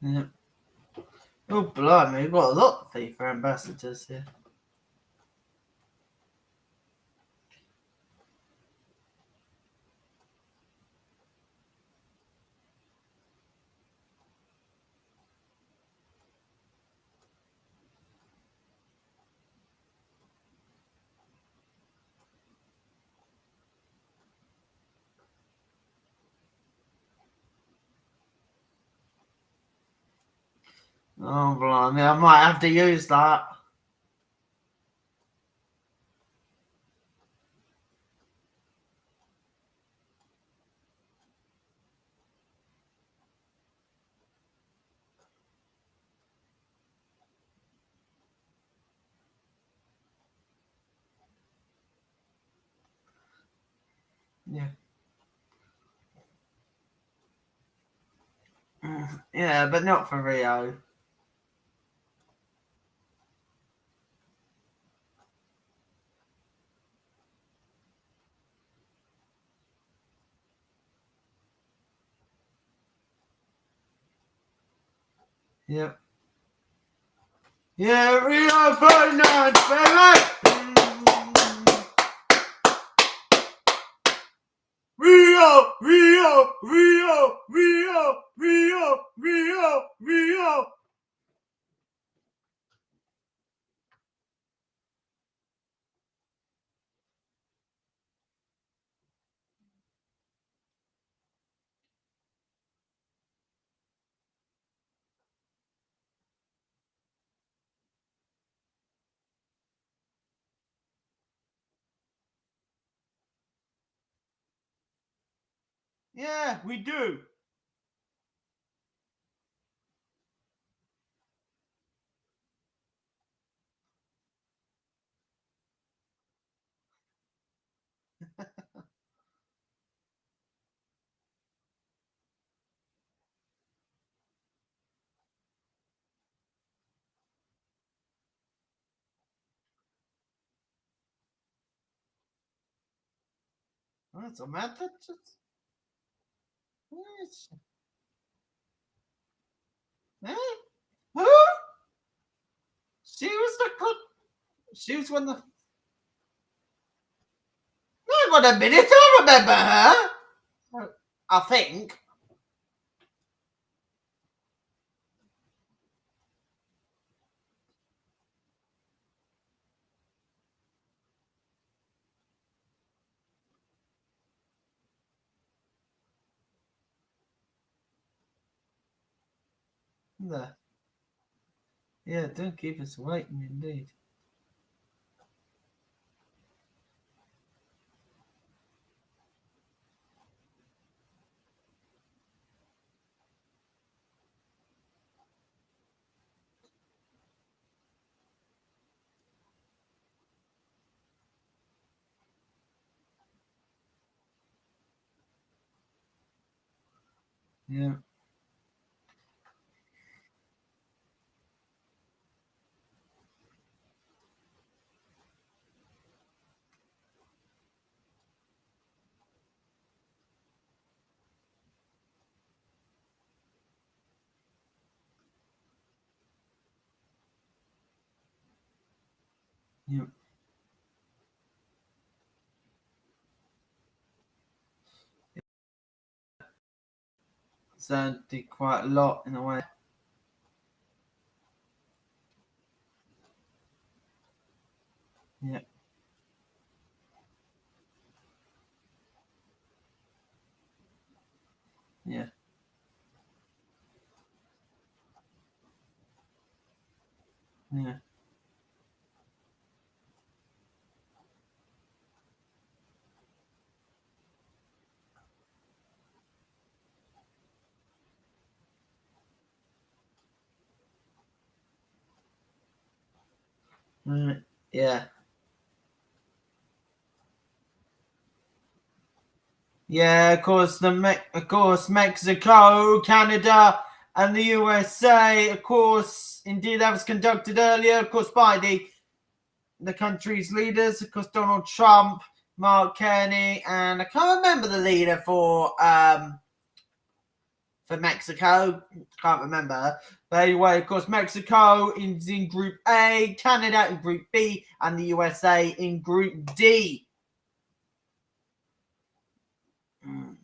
Yeah. Oh, blimey. We've got a lot of FIFA ambassadors here. Oh, blimey. I might have to use that. Yeah. Yeah, but not for Rio. Yep. Yeah, Rio Ferdinand, baby! Rio, Rio, Rio, Rio, Rio, Rio, Rio. Yeah, we do. That's a method. Eh? Who? She was the club. She was one of the. No, what a minute! I remember her. I think. No. Yeah, don't keep us waiting, indeed. Yeah, yeah. So did quite a lot in a way. Yeah, yeah, yeah, right. Yeah, yeah. Of course, of course, Mexico, Canada, and the USA. Of course, indeed, that was conducted earlier. Of course, by the country's leaders. Of course, Donald Trump, Mark Carney, and I can't remember the leader for Mexico. Can't remember. But anyway, of course, Mexico is in Group A, Canada in Group B, and the USA in Group D. Mm.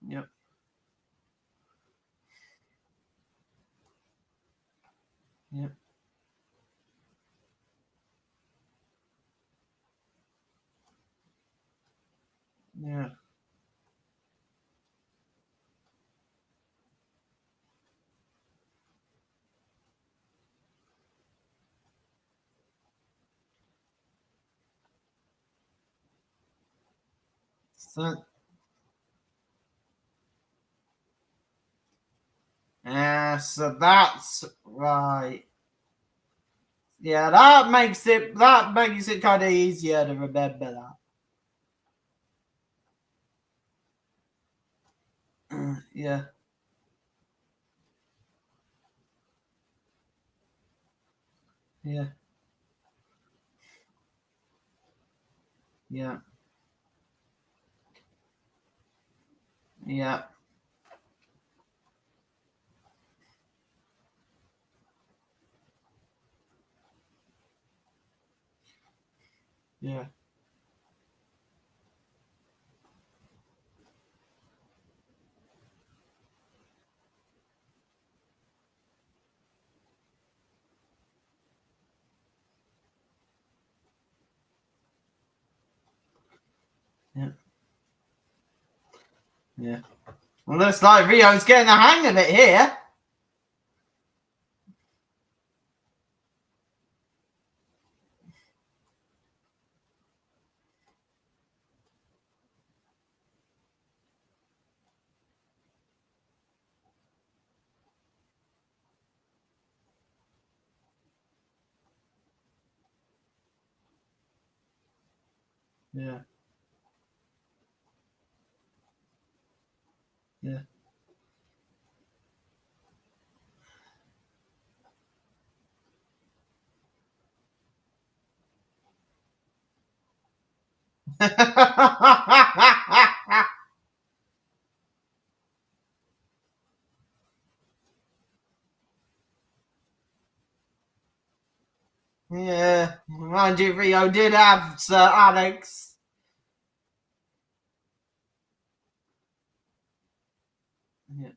Yep. Yep. Yeah. So, so that's right. Yeah, that makes it kind of easier to remember that. Yeah. Yeah. Yeah. Yeah. Yeah. Yeah. Yeah. Well, looks like Rio's getting the hang of it here. Yeah. Yeah. Yeah, mind you, Rio did have Sir Alex. Yeah.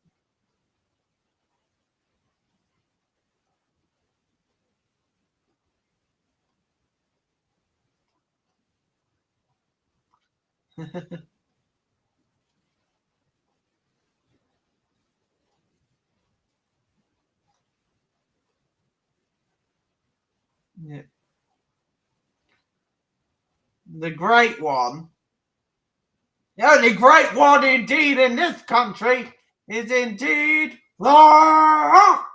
Yeah. The great one. The only great one indeed in this country is indeed The Rock.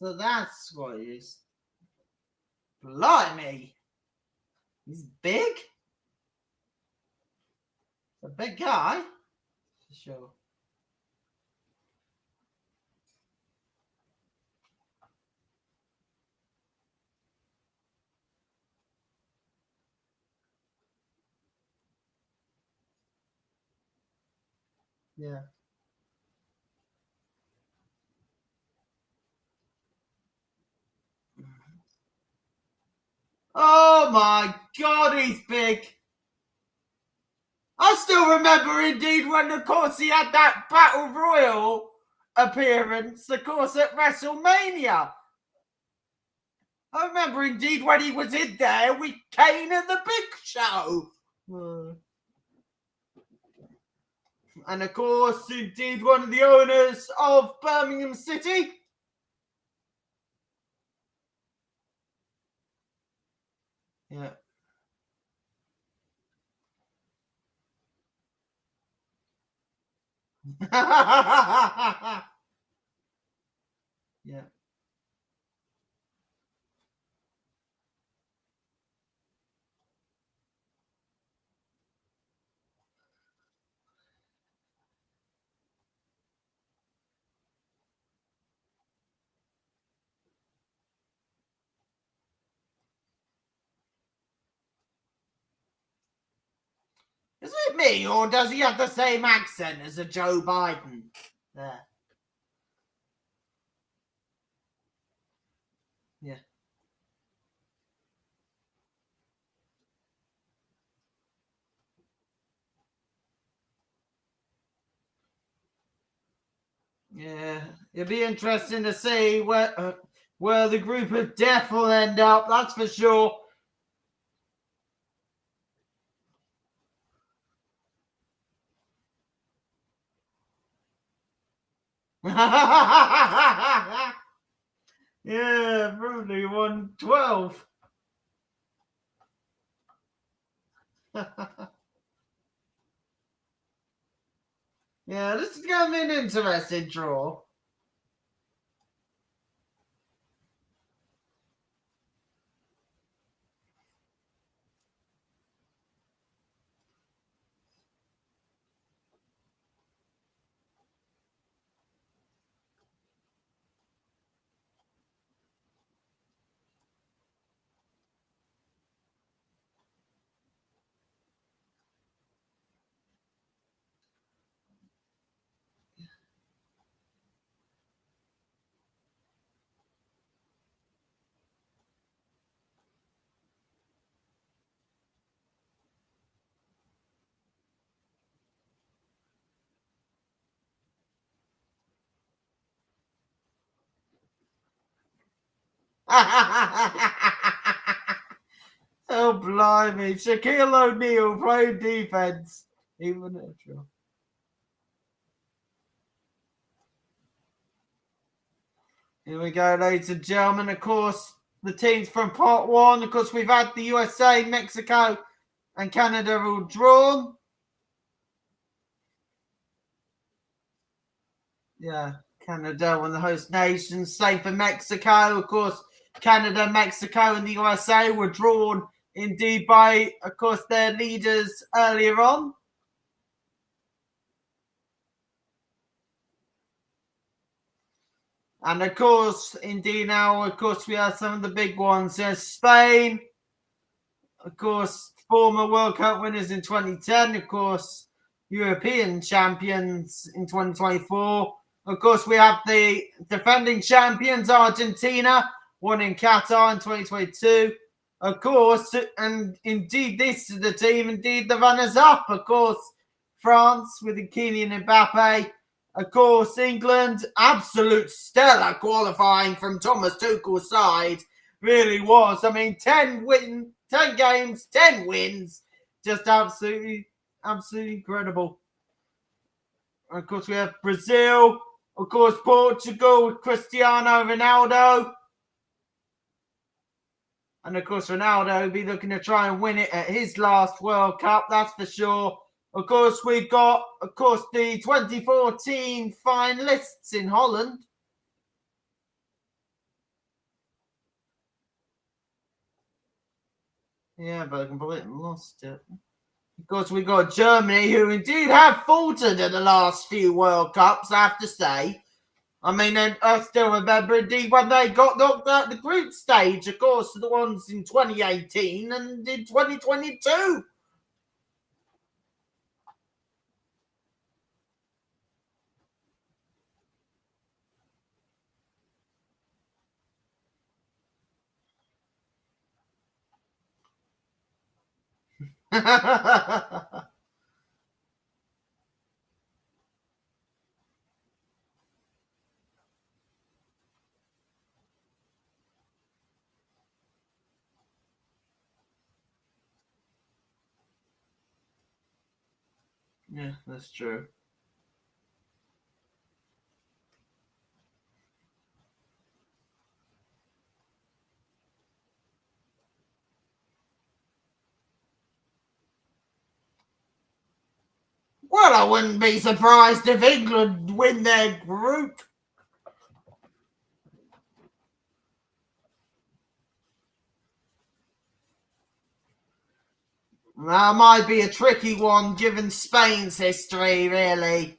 That's what it is. Blimey. He's big. A big guy. For sure. Yeah. Oh my God, he's big. I still remember indeed when, of course, he had that Battle Royal appearance, of course, at WrestleMania. I remember indeed when he was in there with Kane and the Big Show. And of course, indeed, one of the owners of Birmingham City. Yeah. Yeah. Is it me, or does he have the same accent as a Joe Biden? There. Yeah. Yeah. It'll be interesting to see where the group of death will end up, that's for sure. Yeah, probably 112. Yeah, this is going to be an interesting draw. Oh, blimey. Shaquille O'Neal playing defense. Even neutral. Here we go, ladies and gentlemen. Of course, the teams from part one. Of course, we've had the USA, Mexico, and Canada all drawn. Yeah, Canada, one of the host nations. Same for Mexico. Of course, Canada, Mexico, and the USA were drawn indeed, by, of course, their leaders earlier on. And, of course, indeed, now, of course, we have some of the big ones. Spain, of course, former World Cup winners in 2010, of course, European champions in 2024. Of course, we have the defending champions, Argentina, won in Qatar in 2022. Of course, and indeed, this is the team, indeed, the runners-up. Of course, France with Kylian Mbappe. Of course, England, absolute stellar qualifying from Thomas Tuchel's side. Really was. I mean, 10 games, 10 wins. Just absolutely incredible. Of course, we have Brazil. Of course, Portugal with Cristiano Ronaldo. And, of course, Ronaldo will be looking to try and win it at his last World Cup, that's for sure. Of course, we've got, of course, the 2014 finalists in Holland. Yeah, but I completely lost it. Of course, we got Germany, who indeed have faltered in the last few World Cups, I have to say. I mean, I still remember indeed when they got knocked out the group stage, of course, the ones in 2018 and in 2022. Yeah, that's true. Well, I wouldn't be surprised if England win their group. That might be a tricky one given Spain's history, really.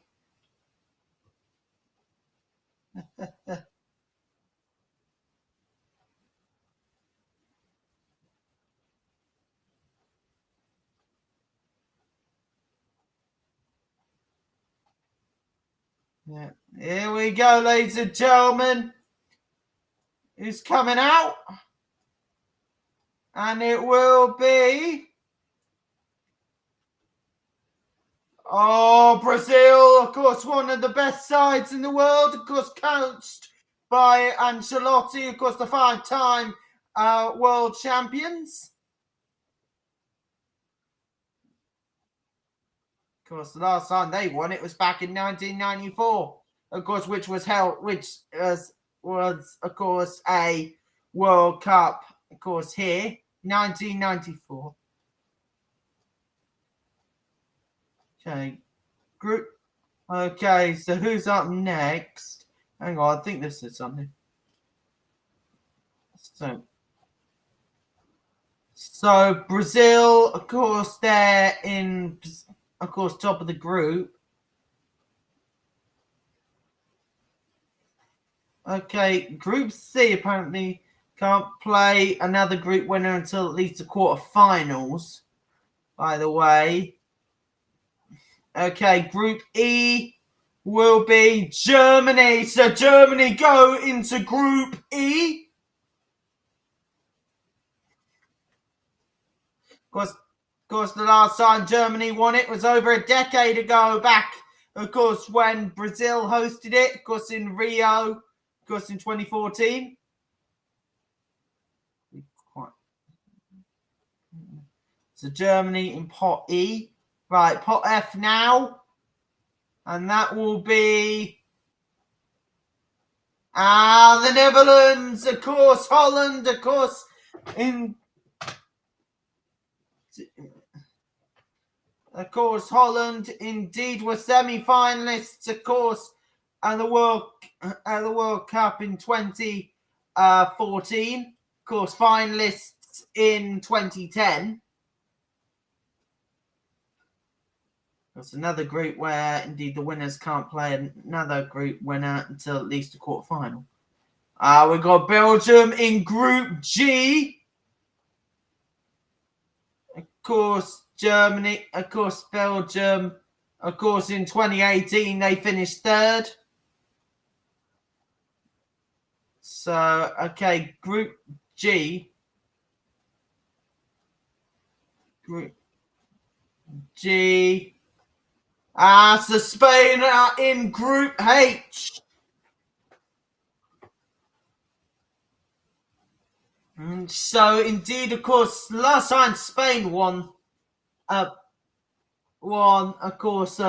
Yeah. Here we go, ladies and gentlemen. Who's coming out? And it will be... Oh, Brazil, of course, one of the best sides in the world, of course, coached by Ancelotti, of course, the five-time world champions. Of course, the last time they won it was back in 1994, of course, which was of course, a World Cup, of course, here, 1994. Okay, group. Okay, so who's up next? Hang on, I think this is something. So Brazil, of course, they're in, of course, top of the group. Okay, Group C apparently can't play another group winner until at least the quarterfinals, by the way. Okay, Group E will be Germany. So Germany go into Group E. Of course, the last time Germany won it was over a decade ago, back, of course, when Brazil hosted it, of course, in Rio, of course, in 2014. So Germany in Pot E. Right, Pot F now. And that will be the Netherlands, of course, Holland, of course, Holland indeed were semi-finalists, of course, and the World Cup in 2014. Of course, finalists in 2010. That's another group where, indeed, the winners can't play another group winner until at least the quarterfinal. We've got Belgium in Group G. Of course, Germany. Of course, Belgium. Of course, in 2018, they finished third. So, okay, Group G. Group G. So Spain are in Group H. And so, indeed, of course, last time Spain won, of course,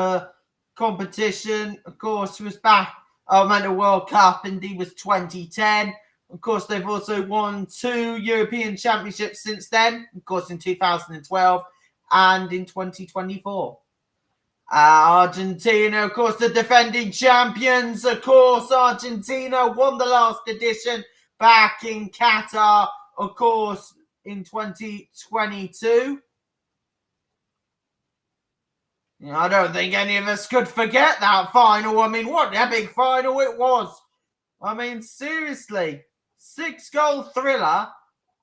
competition, of course, was back at the World Cup, indeed, was 2010. Of course, they've also won 2 European Championships since then, of course, in 2012 and in 2024. Argentina, of course, the defending champions. Of course, Argentina won the last edition back in Qatar, of course, in 2022. I don't think any of us could forget that final. I mean, what a big final it was. I mean, seriously, 6-goal thriller,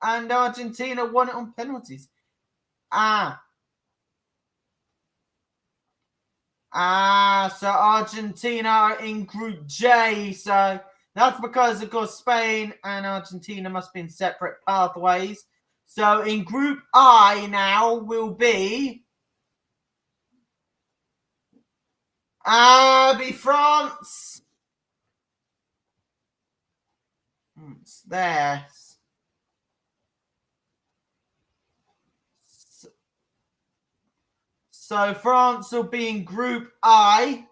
and Argentina won it on penalties. So Argentina are in Group J. So that's because, of course, Spain and Argentina must be in separate pathways. So in Group I now will be France. It's there. So France will be in Group I.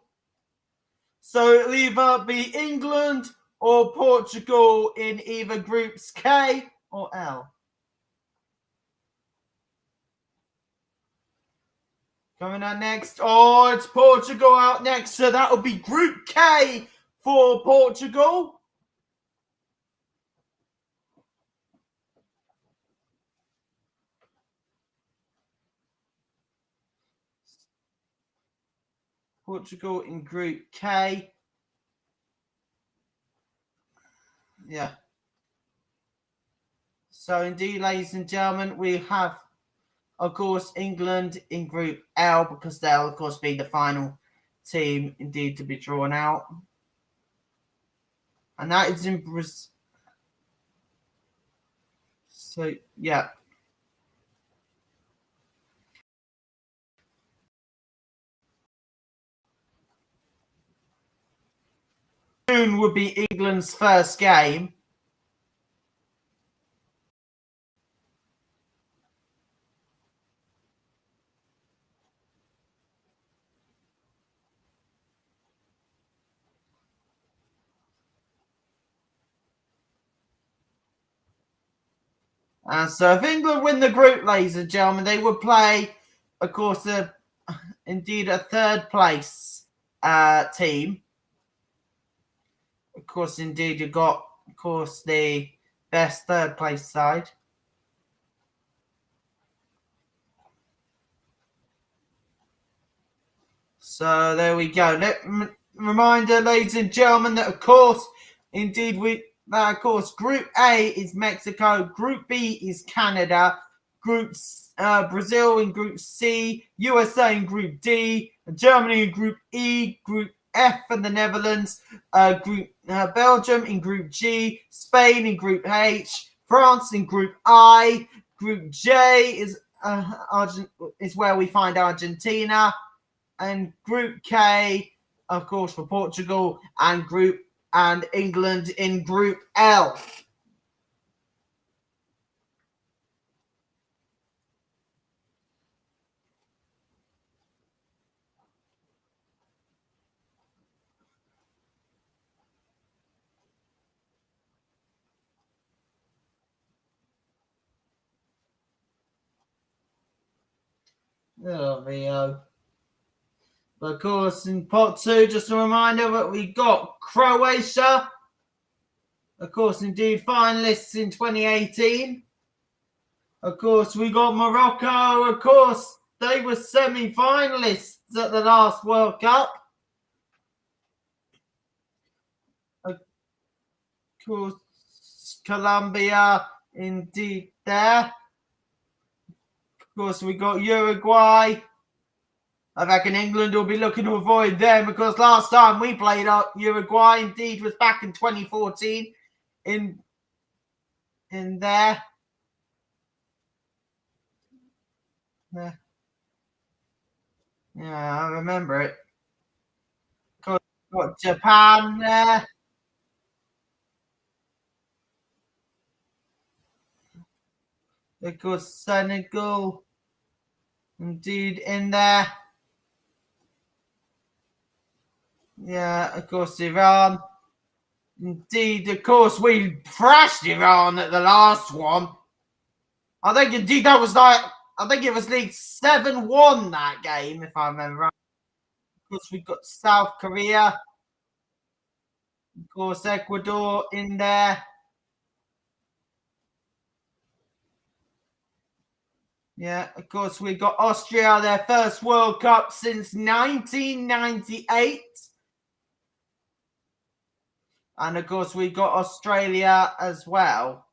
So it'll either be England or Portugal in either Groups K or L. Coming out next. Oh, it's Portugal out next. So that will be Group K for Portugal. Portugal in Group K. Yeah. So indeed, ladies and gentlemen, we have, of course, England in Group L, because they'll, of course, be the final team, indeed, to be drawn out. And that is in Brazil. So, yeah. June would be England's first game. So if England win the group, ladies and gentlemen, they would play, of course, indeed a third place team. Of course, indeed, you've got, of course, the best third place side. So there we go. Reminder, ladies and gentlemen, that of course, indeed, Group A is Mexico, Group B is Canada, Brazil in Group C, USA in Group D, Germany in Group E, Group F and the Netherlands, Belgium in Group G, Spain in Group H, France in Group I, Group J is where we find Argentina, and Group K, of course, for Portugal, and England in Group L. There we go. But of course, in pot 2, just a reminder that we got Croatia. Of course, indeed, finalists in 2018. Of course, we got Morocco. Of course, they were semi-finalists at the last World Cup. Of course, Colombia, indeed, there. Of course, we got Uruguay. I reckon England will be looking to avoid them because last time we played Uruguay, indeed, was back in 2014 in there. Yeah, I remember it. Got Japan there. Of course, Senegal, indeed, in there. Yeah, of course, Iran. Indeed, of course, we thrashed Iran at the last one. I think, indeed, that was like, I think it was League 7-1 that game, if I remember right. Of course, we've got South Korea. Of course, Ecuador in there. Yeah, of course, we got Austria, their first World Cup since 1998. And of course, we got Australia as well.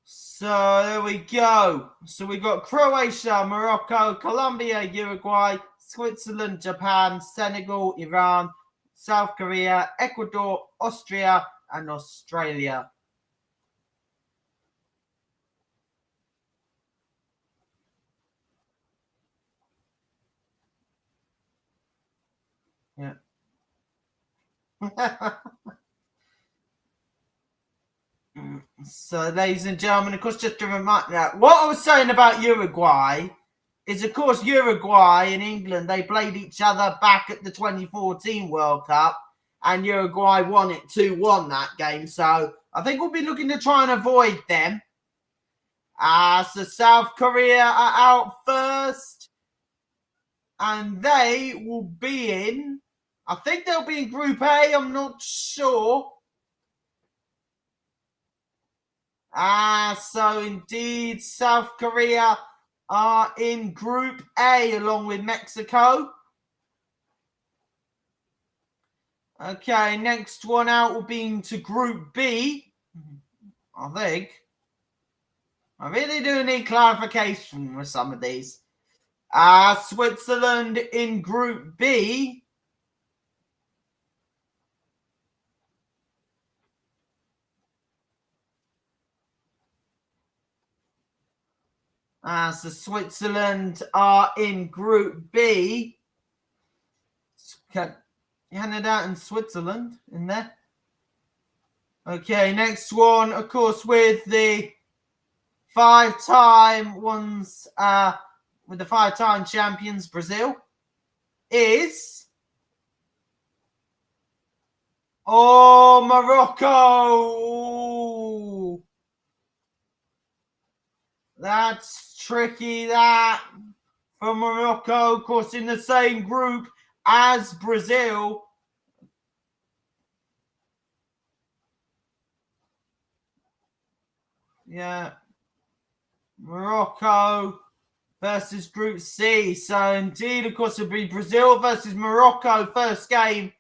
So there we go. So we got Croatia, Morocco, Colombia, Uruguay, Switzerland, Japan, Senegal, Iran, South Korea, Ecuador, Austria, and Australia. Yeah. So, ladies and gentlemen, of course, just to remind you, what I was saying about Uruguay is, of course, Uruguay and England, they played each other back at the 2014 World Cup, and Uruguay won it 2-1 that game. So, I think we'll be looking to try and avoid them. So, South Korea are out first, and they will be in, I think they'll be in Group A, I'm not sure. So indeed, South Korea are in Group A along with Mexico. Okay, next one out will be into Group B, I think. I really do need clarification with some of these. Switzerland in Group B. So Switzerland are in Group B. Canada and Switzerland in there. Okay, next one, of course, with the five-time champions, Brazil, is Morocco. That's tricky, that, for Morocco, of course, in the same group as Brazil. Yeah. Morocco versus Group C. So, indeed, of course, it'll be Brazil versus Morocco, first game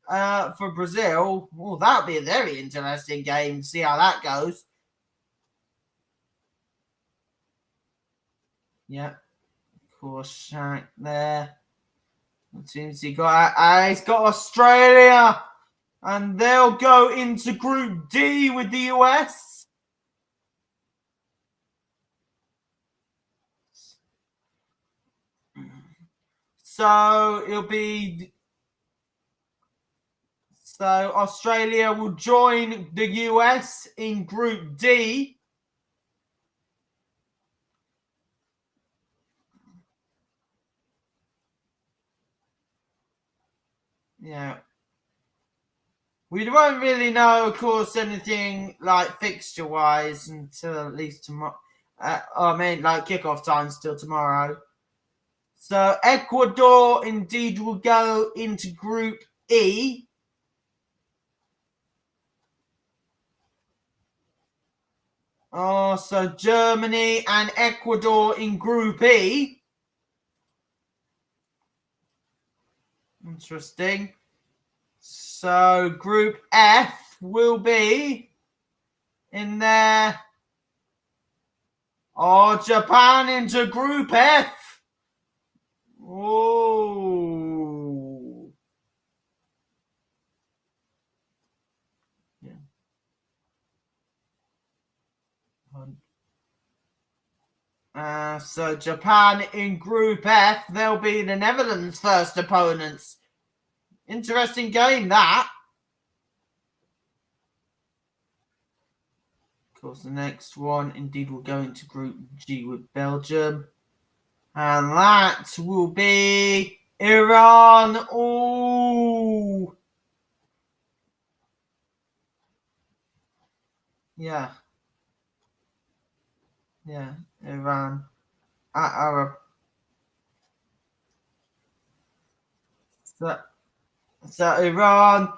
for Brazil. Oh, that'll be a very interesting game. See how that goes. Yeah, of course, Shaq there. Since he's got Australia, and they'll go into Group D with the US. So it'll be. So Australia will join the US in Group D. Yeah. We won't really know, of course, anything like fixture-wise until at least tomorrow. Like kickoff times till tomorrow. So Ecuador indeed will go into Group E. Oh, so Germany and Ecuador in Group E. Interesting. So Group F will be in there. Oh, Japan into Group F. Oh. Yeah. So Japan in Group F, they'll be the Netherlands' first opponents. Interesting game, that. Of course, the next one indeed will go into Group G with Belgium. And that will be Iran. Oh, yeah, Iran. Arab. So, Iran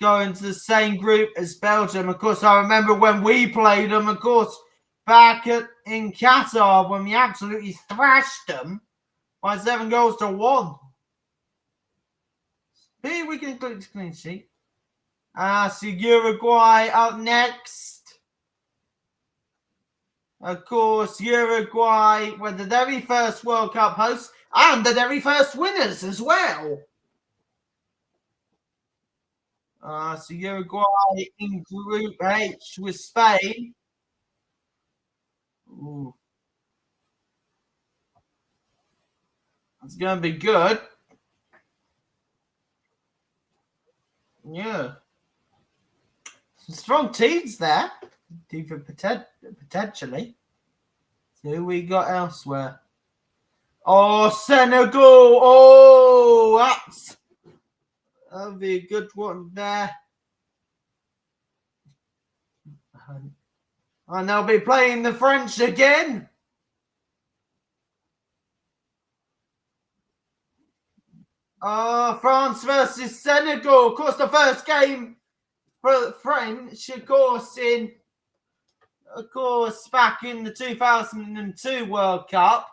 go into the same group as Belgium. Of course, I remember when we played them. Of course, back in Qatar when we absolutely thrashed them by 7-1. Here we can click the clean sheet. So Uruguay up next. Of course, Uruguay were the very first World Cup hosts and the very first winners as well. So Uruguay in Group H with Spain. Ooh, it's going to be good. Yeah. Some strong teams there. Even potentially. So who we got elsewhere? Oh, Senegal. Oh, that'll be a good one there. And they'll be playing the French again. France versus Senegal. Of course, the first game for the French, of course, back in the 2002 World Cup.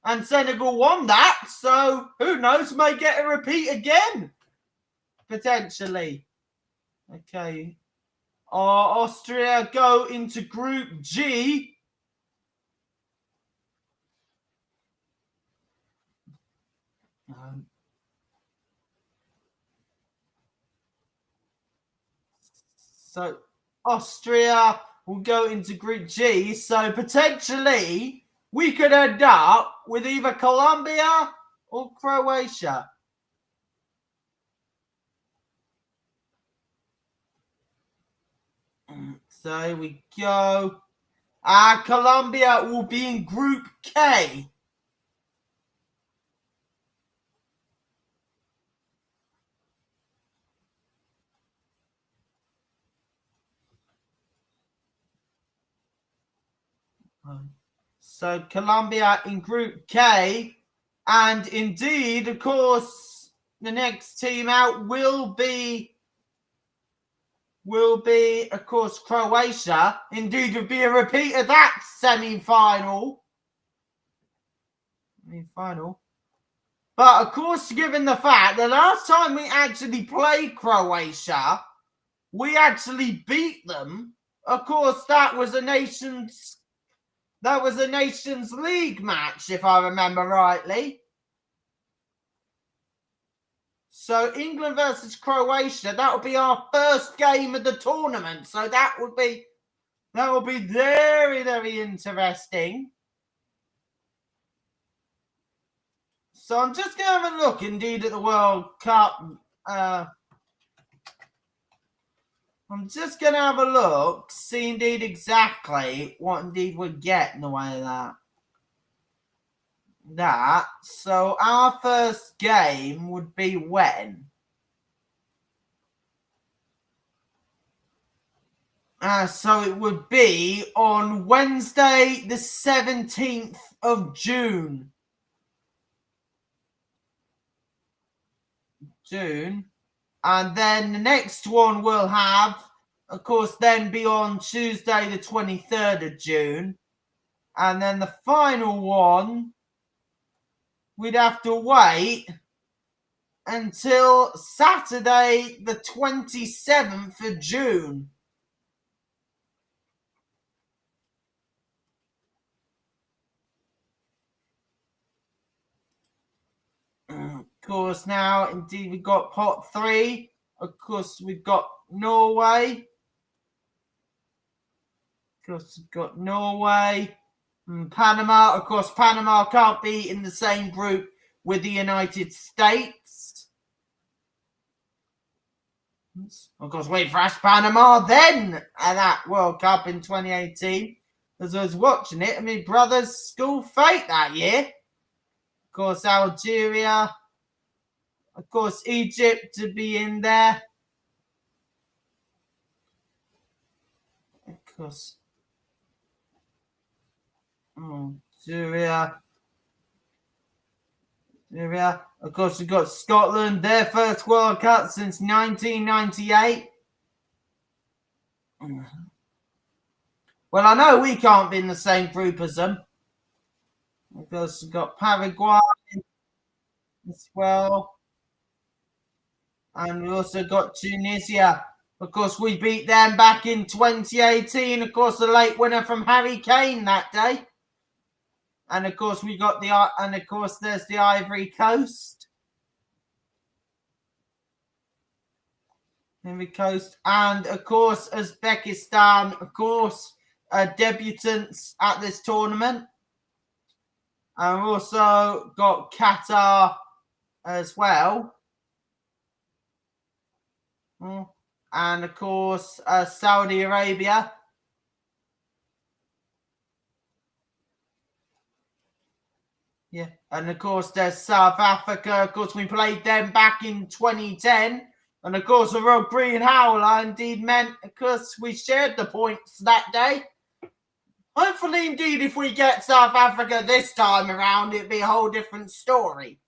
And Senegal won that. So, who knows, may get a repeat again. Potentially. Okay. Austria go into Group G. So Austria will go into Group G. So potentially we could end up with either Colombia or Croatia. So we go. Colombia will be in Group K. So Colombia in Group K. And indeed, of course, the next team out will be, of course, Croatia. Indeed, would be a repeat of that semi-final. But, of course, given the fact the last time we actually played Croatia, we actually beat them. Of course, that was a Nations League match, if I remember rightly. So England versus Croatia, that would be our first game of the tournament. So that would be very, very interesting. So I'm just going to have a look indeed at the World Cup. I'm just going to have a look, see indeed exactly what indeed we get in the way of that. So our first game would be when? So it would be on Wednesday, the 17th of June. And then the next one we'll have of course, then be on Tuesday, the 23rd of June. And then the final one, we'd have to wait until Saturday, the 27th of June. Of course, now, indeed, we've got pot 3. Of course, we've got Norway. Of course, we've got Norway. And Panama. Of course, Panama can't be in the same group with the United States. Of course, we thrashed Panama then at that World Cup in 2018. As I was watching it, my brother's school fate that year. Of course, Algeria. Of course, Egypt to be in there. Of course, Algeria. Of course, we've got Scotland, their first World Cup since 1998. Well, I know we can't be in the same group as them. Of course, we've got Paraguay as well. And we also got Tunisia. Of course, we beat them back in 2018. Of course, the late winner from Harry Kane that day. And of course, we got there's the Ivory Coast. Ivory Coast. And of course, Uzbekistan, of course, debutants at this tournament. And we've also got Qatar as well. And of course, Saudi Arabia. Yeah, and of course, there's South Africa. Of course, we played them back in 2010. And of course, the Royal Green Howler indeed meant, of course, we shared the points that day. Hopefully, indeed, if we get South Africa this time around, it'd be a whole different story.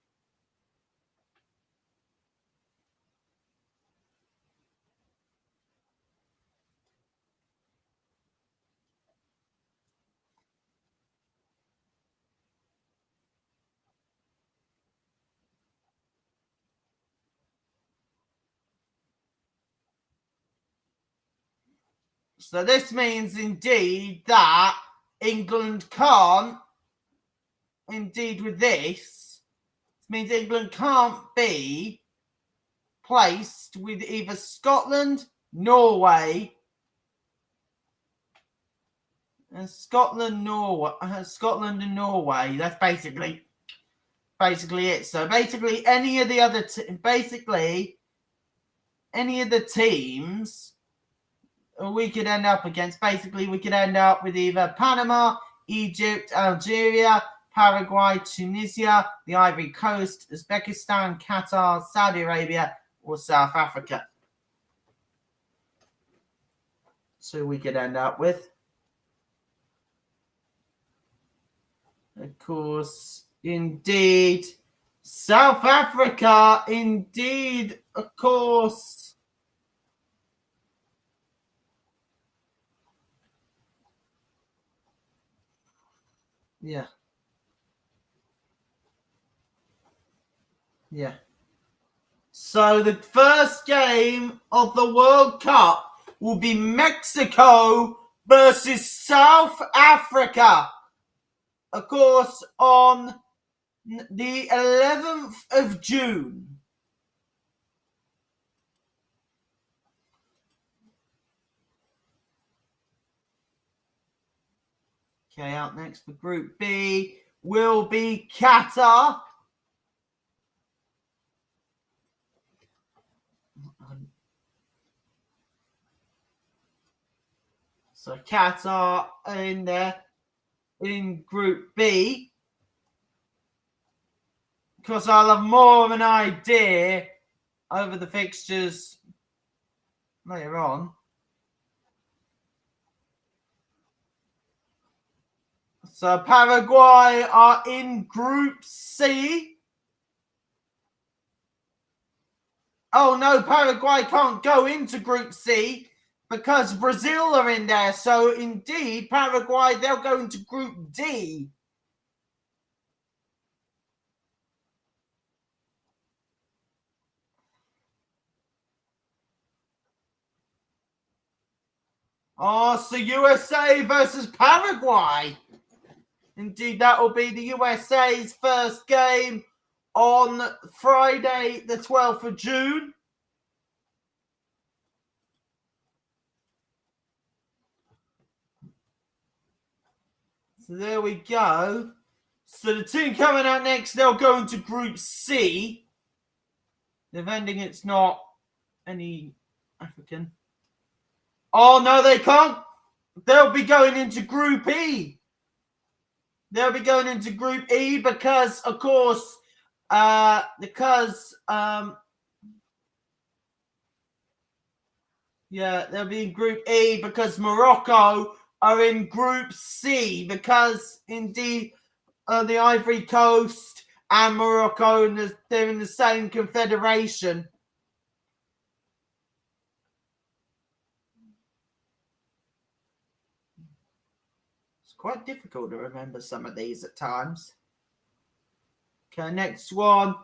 So this means indeed that England can't, indeed with this, it means England can't be placed with either Scotland, Norway, and Scotland and Norway. That's basically it. So basically any of the other any of the teams we could end up against. Basically, we could end up with either Panama, Egypt, Algeria, Paraguay, Tunisia, the Ivory Coast, Uzbekistan, Qatar, Saudi Arabia, or South Africa. So we could end up with, of course, indeed, South Africa, indeed, of course. Yeah. Yeah. So the first game of the World Cup will be Mexico versus South Africa. Of course, on the 11th of June. Okay, out next for Group B will be Qatar. So Qatar in there in Group B. Because I'll have more of an idea over the fixtures later on. So Paraguay are in Group C. Oh no, Paraguay can't go into Group C because Brazil are in there. So indeed, Paraguay, they'll go into Group D. Oh, so USA versus Paraguay. Indeed, that will be the USA's first game on Friday, the 12th of June. So there we go. So the team coming out next, they'll go into Group C. Defending it's not any African. Oh, no, they can't. They'll be going into Group E. They'll be going into Group E because, of course, yeah, they'll be in Group E because Morocco are in Group C because, indeed, the Ivory Coast and Morocco, they're in the same confederation. It's quite difficult to remember some of these at times. Okay, next one.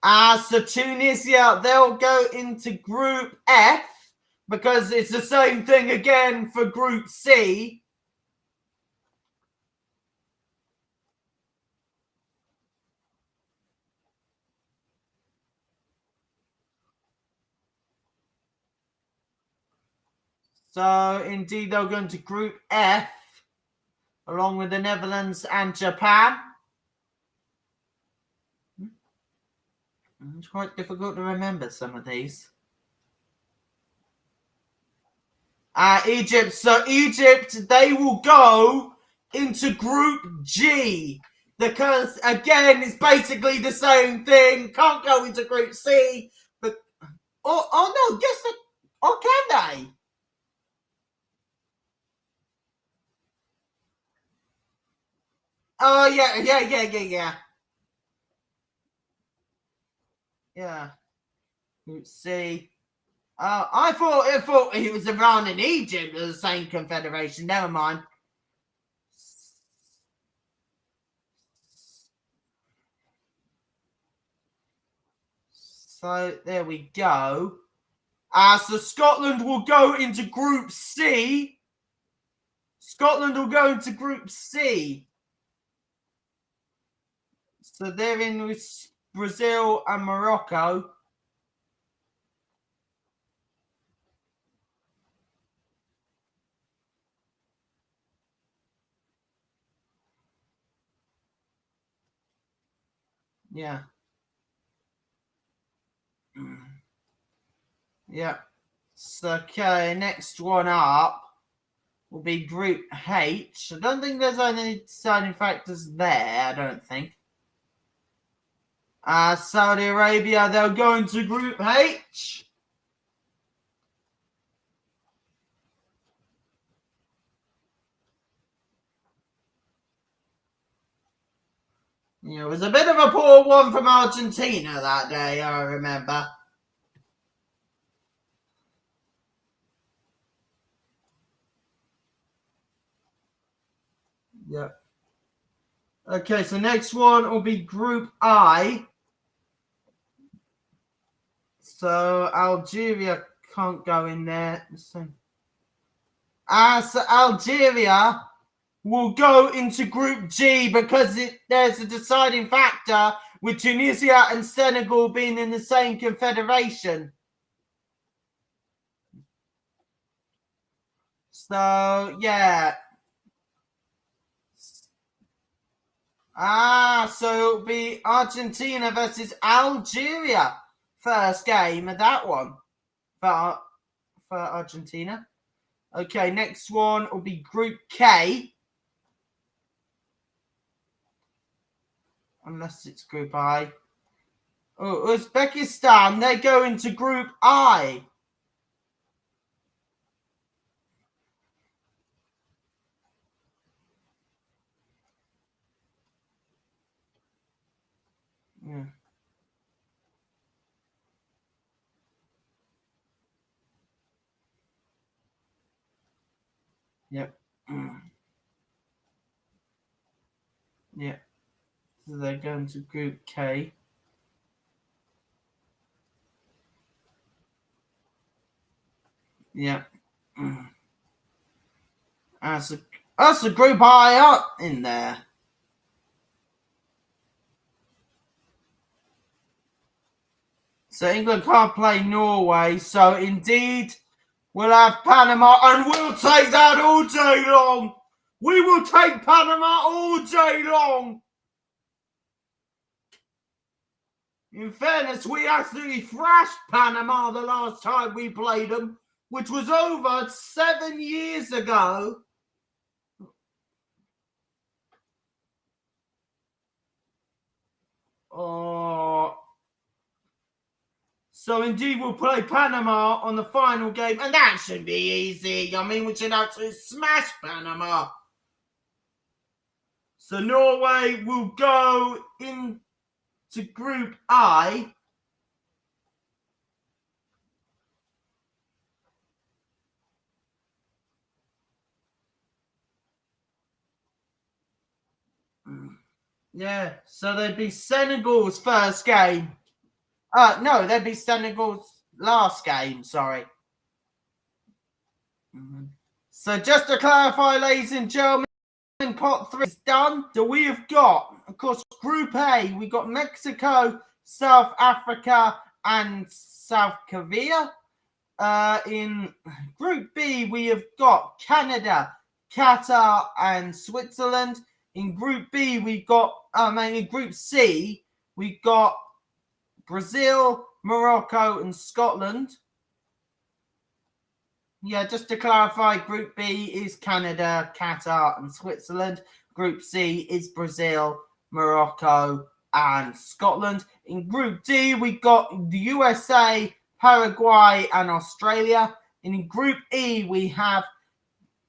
So Tunisia, they'll go into Group F because it's the same thing again for Group C. So indeed, they'll go into Group F along with the Netherlands and Japan. It's quite difficult to remember some of these. Egypt. So Egypt, they will go into Group G because, again, it's basically the same thing. Can't go into Group C, but oh no, yes, or can they? Oh yeah. Group C. I thought he was around in Egypt, the same confederation. Never mind. So there we go. So Scotland will go into Group C. Scotland will go into Group C. So they're in with Brazil and Morocco. Yeah. Yeah. So, okay, next one up will be Group H. I don't think there's any deciding factors there, I don't think. Saudi Arabia, they'll go into Group H. Yeah, it was a bit of a poor one from Argentina that day, I remember. Yeah. Okay, so next one will be Group I. So Algeria can't go in there. So Algeria will go into Group G because there's a deciding factor with Tunisia and Senegal being in the same confederation. So, yeah. So it'll be Argentina versus Algeria. First game of that one for Argentina. Okay, next one will be Group K. Unless it's Group I. Oh, Uzbekistan, they go into Group I. Yeah. Yep. Yeah. So they're going to Group K. Yeah. That's a group high up in there. So England can't play Norway. So indeed, we'll have Panama, and we'll take that all day long. We will take Panama all day long. In fairness, we absolutely thrashed Panama the last time we played them, which was over 7 years ago. Oh. So indeed, we'll play Panama on the final game, and that should be easy. I mean, we should absolutely smash Panama. So Norway will go into Group I. Yeah, so there'd be Senegal's first game. No, there'd be Senegal's last game, sorry. So just to clarify, ladies and gentlemen, pot 3 is done. So we have got, of course, Group A. We got Mexico, South Africa, and South Korea. In Group B, we have got Canada, Qatar, and Switzerland. In Group B, we got, in Group C, we got Brazil, Morocco, and Scotland. Yeah, just to clarify, Group B is Canada, Qatar, and Switzerland. Group C is Brazil, Morocco, and Scotland. In Group D, we got the USA, Paraguay, and Australia. And in Group E, we have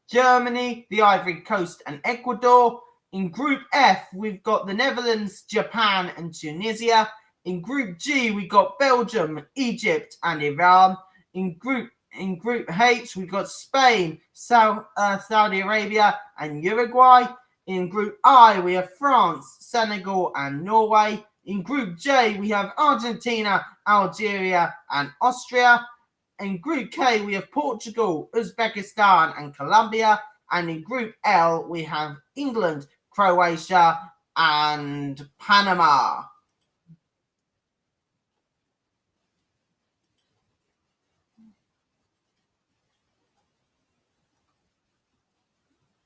Germany, the Ivory Coast, and Ecuador. In Group F, we've got the Netherlands, Japan, and Tunisia. In Group G, we got Belgium, Egypt, and Iran. In Group H, we've got Spain, Saudi Arabia, and Uruguay. In Group I, we have France, Senegal, and Norway. In Group J, we have Argentina, Algeria, and Austria. In Group K, we have Portugal, Uzbekistan, and Colombia. And in Group L, we have England, Croatia, and Panama.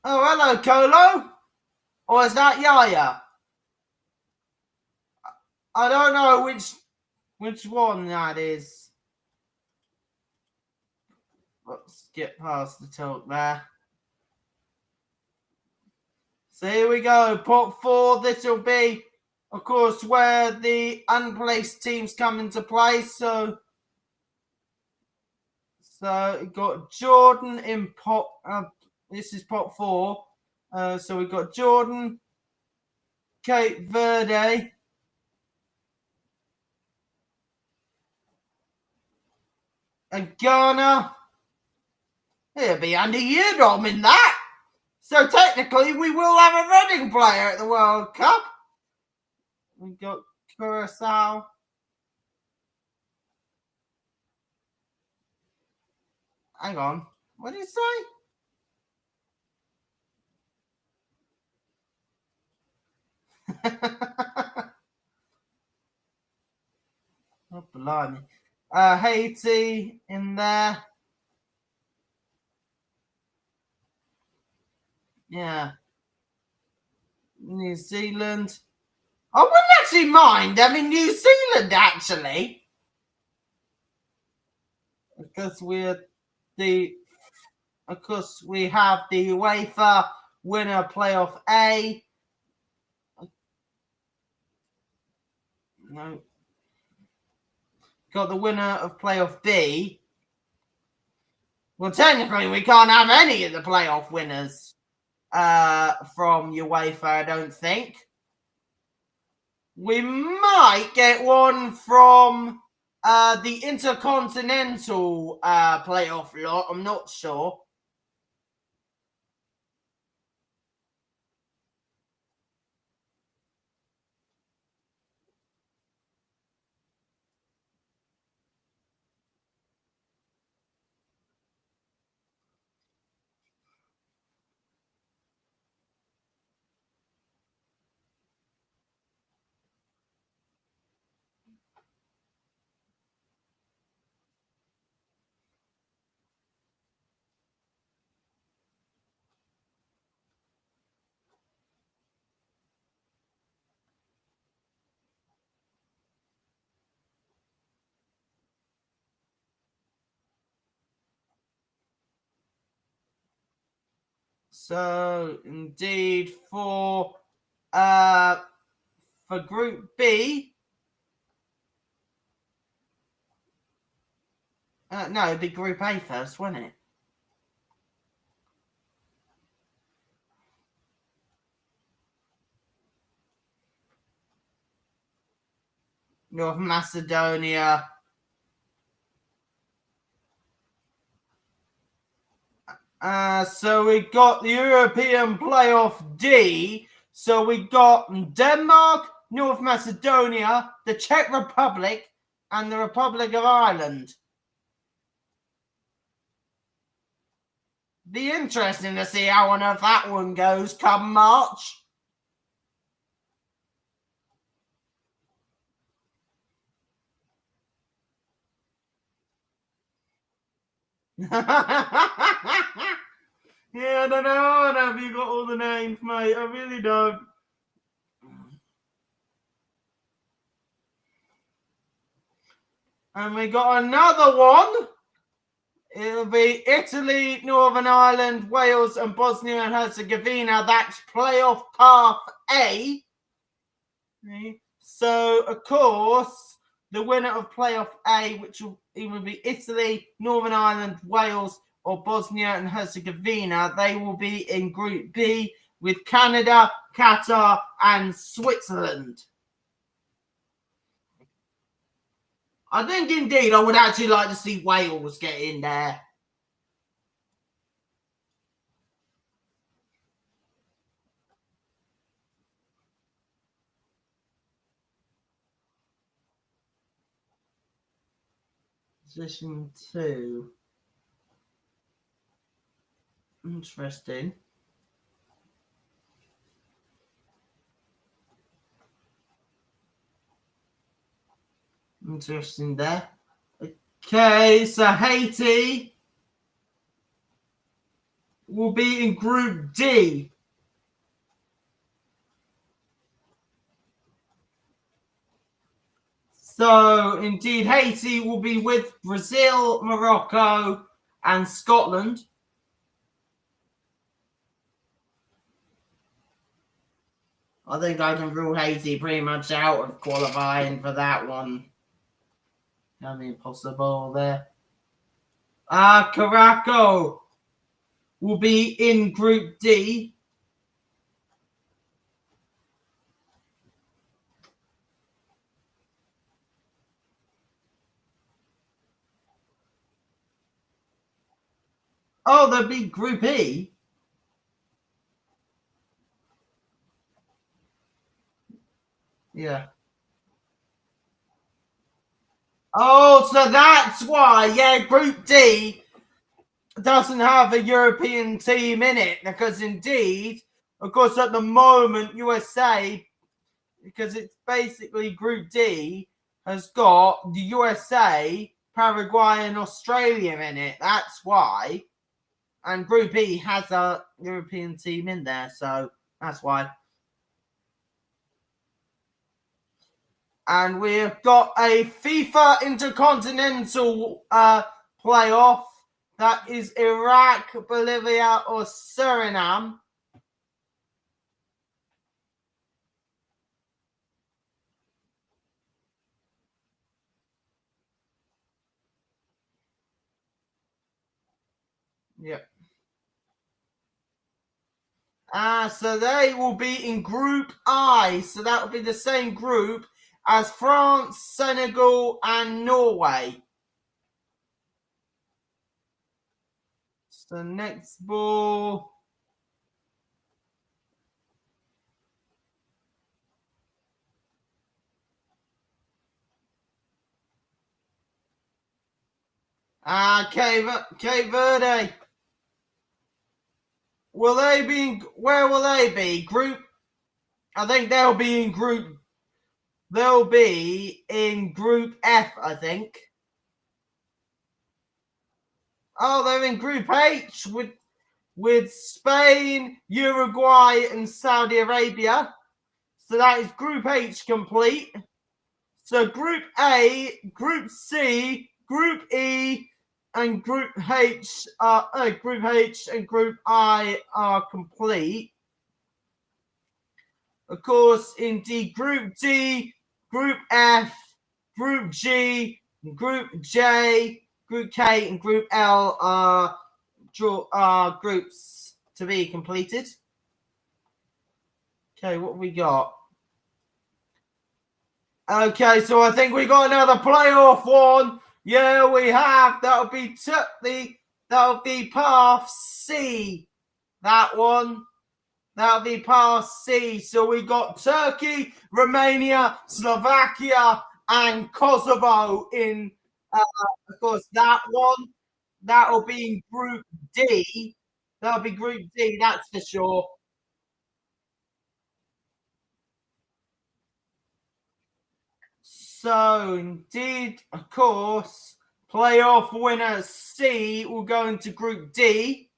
Oh, hello, Colo. Or is that Yaya? I don't know which one that is. Let's get past the talk there. So here we go. Pot 4. This will be, of course, where the unplaced teams come into play. So we've got Jordan in pot. This is pot 4. So we've got Jordan, Cape Verde, and Ghana. It'll be Andy Yedom in that. So technically, we will have a Reading player at the World Cup. We've got Curacao. Hang on. What did he say? Oh, blimey. Haiti in there. Yeah. New Zealand. I wouldn't actually mind having New Zealand, actually. Because of course, we have the UEFA winner playoff A. No. Got the winner of playoff B. Well, technically, we can't have any of the playoff winners from UEFA, I don't think. We might get one from the Intercontinental playoff lot. I'm not sure. So indeed for Group B. No, it'd be Group A first, wouldn't it? North Macedonia. So we got the European Playoff D. So we got Denmark, North Macedonia, the Czech Republic, and the Republic of Ireland. Be interesting to see how on earth that one goes come March. Yeah, I don't know how have you got all the names, mate. I really don't. And we got another one. It'll be Italy, Northern Ireland, Wales, and Bosnia and Herzegovina. That's playoff path A. So, of course, the winner of playoff A, which will either be Italy, Northern Ireland, Wales, or Bosnia and Herzegovina, they will be in Group B with Canada, Qatar, and Switzerland. I think indeed I would actually like to see Wales get in there. Position 2. Interesting. Interesting there. Okay, so Haiti will be in Group D. So, indeed, Haiti will be with Brazil, Morocco, and Scotland. I think I can rule Haiti pretty much out of qualifying for that one. That'd be impossible there. Caraco will be in Group D. Oh, they'll be Group E. Yeah. Oh, so that's why. Yeah, Group D doesn't have a European team in it because indeed, of course, at the moment, USA, because it's basically Group D, has got the USA, Paraguay, and Australia in it. That's why. And Group E has a European team in there, so that's why. And we've got a FIFA Intercontinental playoff. That is Iraq, Bolivia, or Suriname. Yep. So they will be in Group I. So that will be the same group as France, Senegal, and Norway. So next ball. Cape Verde. Will they be? Where will they be? Group. I think they'll be in Group. They'll be in Group F. I think. Oh, they're in Group H with Spain, Uruguay, and Saudi Arabia. So that is Group H complete. So Group A, Group C, Group E, and Group H and Group I are complete. Of course, indeed, Group D, Group F, Group G, Group J, Group K, and Group L are groups to be completed. Okay, what have we got? Okay, so I think we got another playoff one. Yeah, we have. That'll be path C. That one. That'll be path C. So we got Turkey, Romania, Slovakia, and Kosovo in. Of course, that one. That'll be in Group D. That'll be Group D. That's for sure. So, indeed, of course, playoff winner C will go into Group D.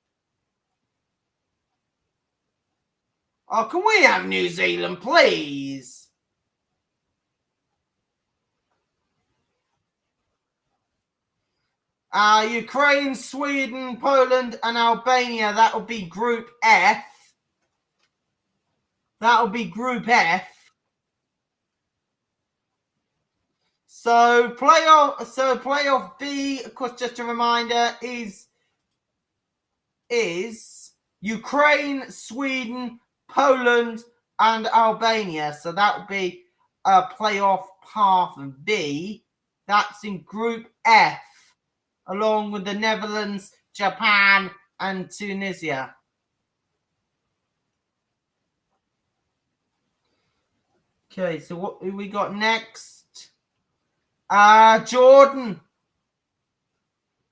Oh, can we have New Zealand, please? Ukraine, Sweden, Poland, and Albania. That'll be Group F. That'll be Group F. So playoff B, of course, just a reminder, is Ukraine, Sweden, Poland, and Albania. So that would be a playoff path B. That's in Group F, along with the Netherlands, Japan, and Tunisia. Okay, so what do we got next? Jordan.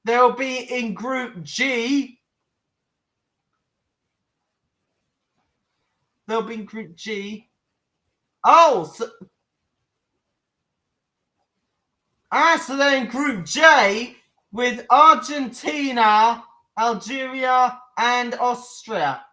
They'll be in Group G. They'll be in Group G. Oh, so they're in Group J with Argentina, Algeria, and Austria.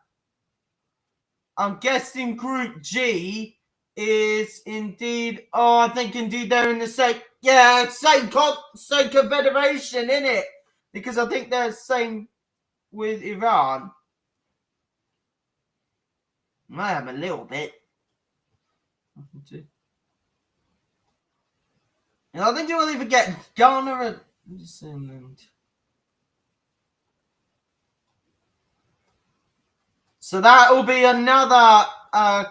I'm guessing Group G is indeed. Oh, I think indeed they're in the same. Yeah, same confederation, in it, because I think they're the same with Iran. I am a little bit. And I think you will even get Ghana and New Zealand. So that will be another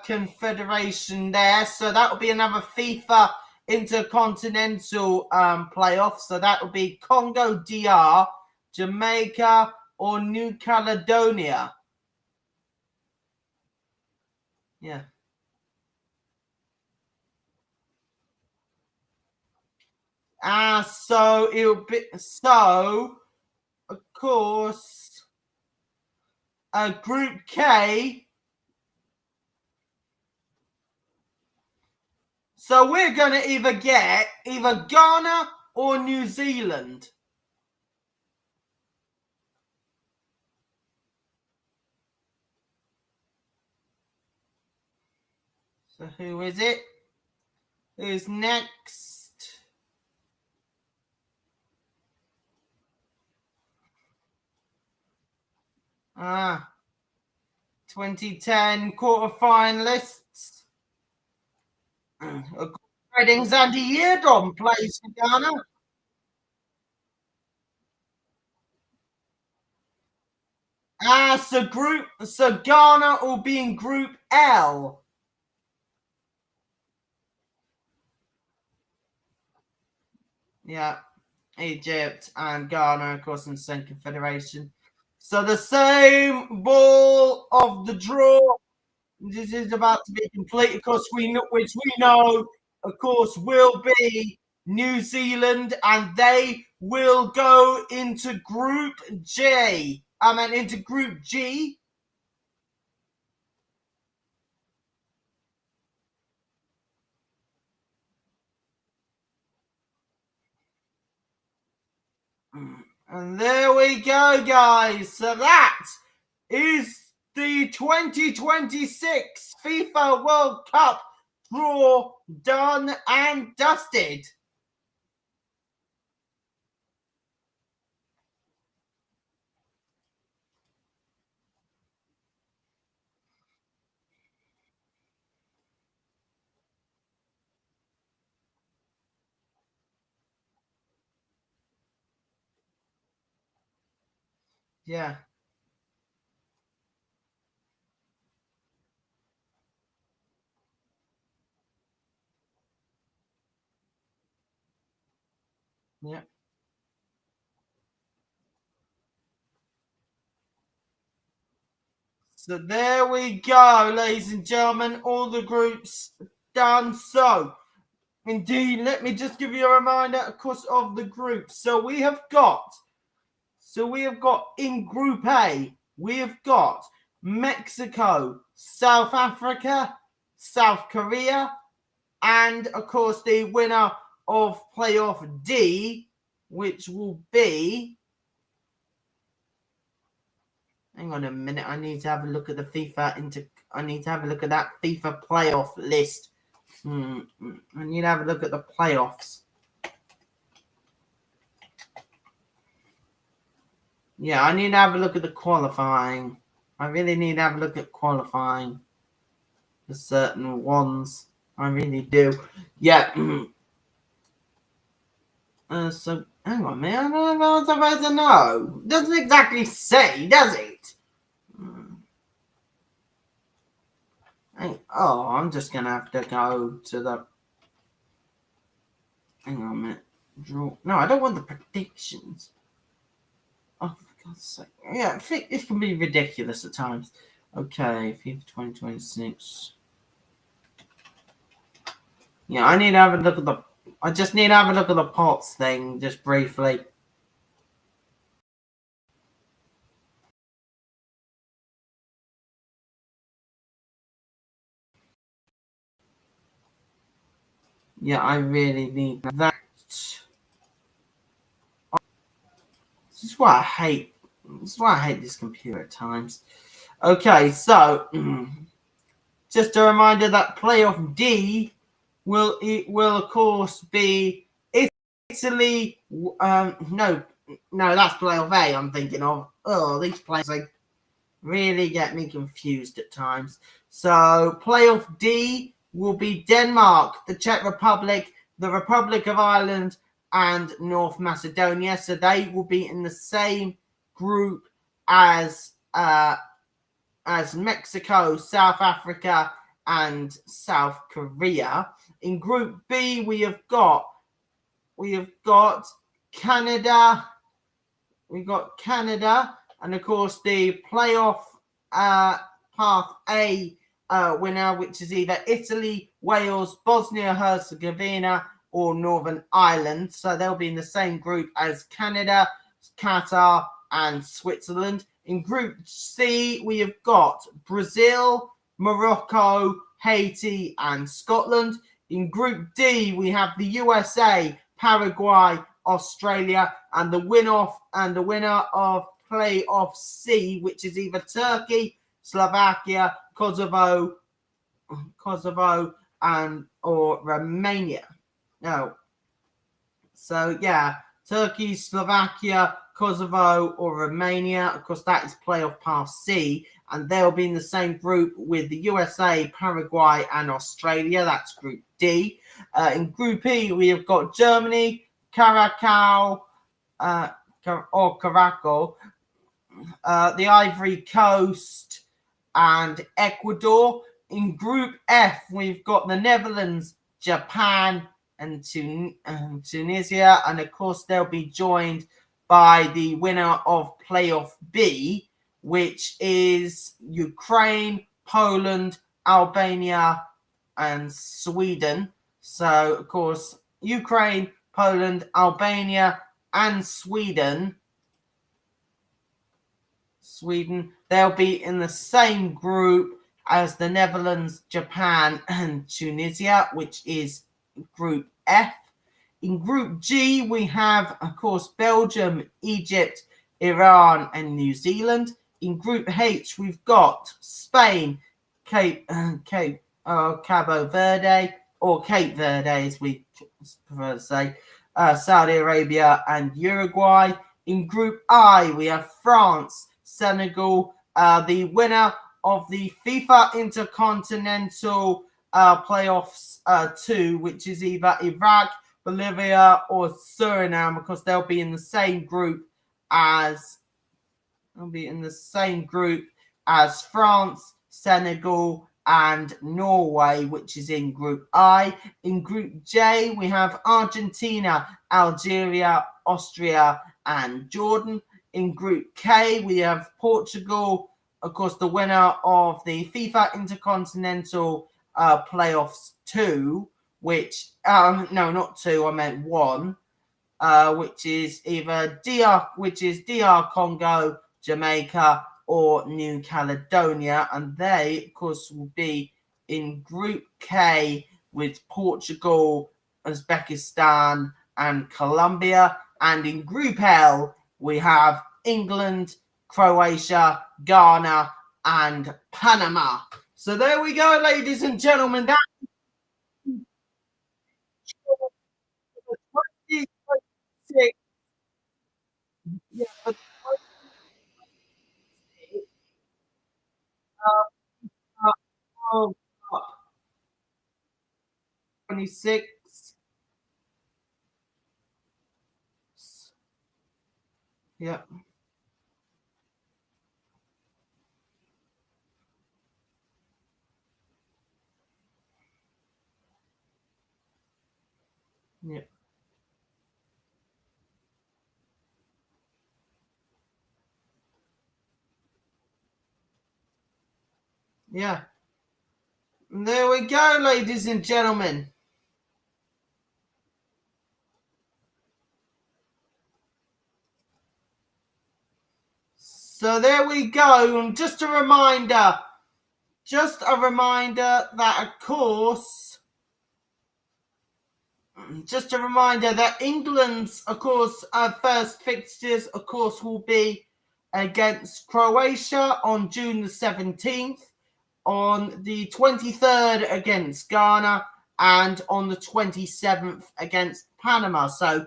confederation there. So that will be another FIFA intercontinental playoff. So that will be Congo DR, Jamaica, or New Caledonia. Yeah. So it'll be of course, Group K. So we're going to either get Ghana or New Zealand. So who is it? Who's next? Ah, 2010 quarterfinalists. Reading's Andy Yeardom plays for Ghana. So Ghana will be in Group L. Yeah, Egypt and Ghana, of course, in the same confederation. So the same ball of the draw. This is about to be complete, of course, which we know, of course, will be New Zealand, and they will go into Group J. Into Group G. And there we go, guys. So that is the 2026 FIFA World Cup draw done and dusted. Yeah. Yeah. So there we go, ladies and gentlemen. All the groups done. So, indeed, let me just give you a reminder, of course, of the groups. So we have got in Group A, we have got Mexico, South Africa, South Korea, and of course the winner of playoff D, which will be. Hang on a minute. I need to have a look at the FIFA I need to have a look at that FIFA playoff list. I need to have a look at the playoffs. Yeah, I need to have a look at the qualifying. I really need to have a look at qualifying for certain ones. I really do. Yeah. So, hang on, man. I'm not supposed to know. Doesn't exactly say, does it? I'm just going to have to go to the... Hang on a minute. Draw. No, I don't want the predictions. Oh, for God's sake. Yeah, it can be ridiculous at times. Okay, FIFA 2026. Yeah, I need to have a look at the... I just need to have a look at the pots thing, just briefly. Yeah, I really need that. This is why I hate... This is why I hate this computer at times. Okay, so... just a reminder that playoff D will of course be Italy. No, that's playoff A. I'm thinking of. Oh, these players really get me confused at times. So playoff D will be Denmark, the Czech Republic, the Republic of Ireland, and North Macedonia. So they will be in the same group as Mexico, South Africa, and South Korea. In Group B, we have got Canada. We've got Canada, and of course the playoff path A winner, which is either Italy, Wales, Bosnia-Herzegovina, or Northern Ireland. So they'll be in the same group as Canada, Qatar, and Switzerland. In Group C, we have got Brazil, Morocco, Haiti, and Scotland. In Group D, we have the USA, Paraguay, Australia, and the winner of playoff C, which is either Turkey, Slovakia, Kosovo, and or Romania. No. So yeah, Turkey, Slovakia, Kosovo, or Romania. Of course, that is playoff path C, and they'll be in the same group with the USA, Paraguay, and Australia. That's Group D. In Group E, we have got Germany, Caracas, the Ivory Coast, and Ecuador. In Group F, we've got the Netherlands, Japan, and Tunisia, and of course they'll be joined by the winner of playoff B, which is Ukraine, Poland, Albania, and Sweden. So of course Ukraine, Poland, Albania, and Sweden, they'll be in the same group as the Netherlands, Japan, and Tunisia, which is Group F. In Group G, we have, of course, Belgium, Egypt, Iran, and New Zealand. In Group H, we've got Spain, Cabo Verde, or Cape Verde, as we prefer to say, Saudi Arabia, and Uruguay. In Group I, we have France, Senegal, the winner of the FIFA Intercontinental Playoffs 2, which is either Iraq, Bolivia, or Suriname, because they'll be in the same group as They'll be in the same group as France, Senegal, and Norway, which is in Group I. In Group J, we have Argentina, Algeria, Austria, and Jordan. In Group K, we have Portugal, of course, the winner of the FIFA Intercontinental Playoffs 2, which, no, not 2, I meant 1, which is either DR Congo, Jamaica, or New Caledonia, and they, of course, will be in Group K with Portugal, Uzbekistan, and Colombia. And in Group L, we have England, Croatia, Ghana, and Panama. So there we go, ladies and gentlemen. That's the 2026. Yeah, for 26. Yeah. Yeah. Yeah. And there we go, ladies and gentlemen. So there we go. And just a reminder that, of course, England's, of course, first fixtures, of course, will be against Croatia on June the 17th, on the 23rd against Ghana, and on the 27th against Panama. So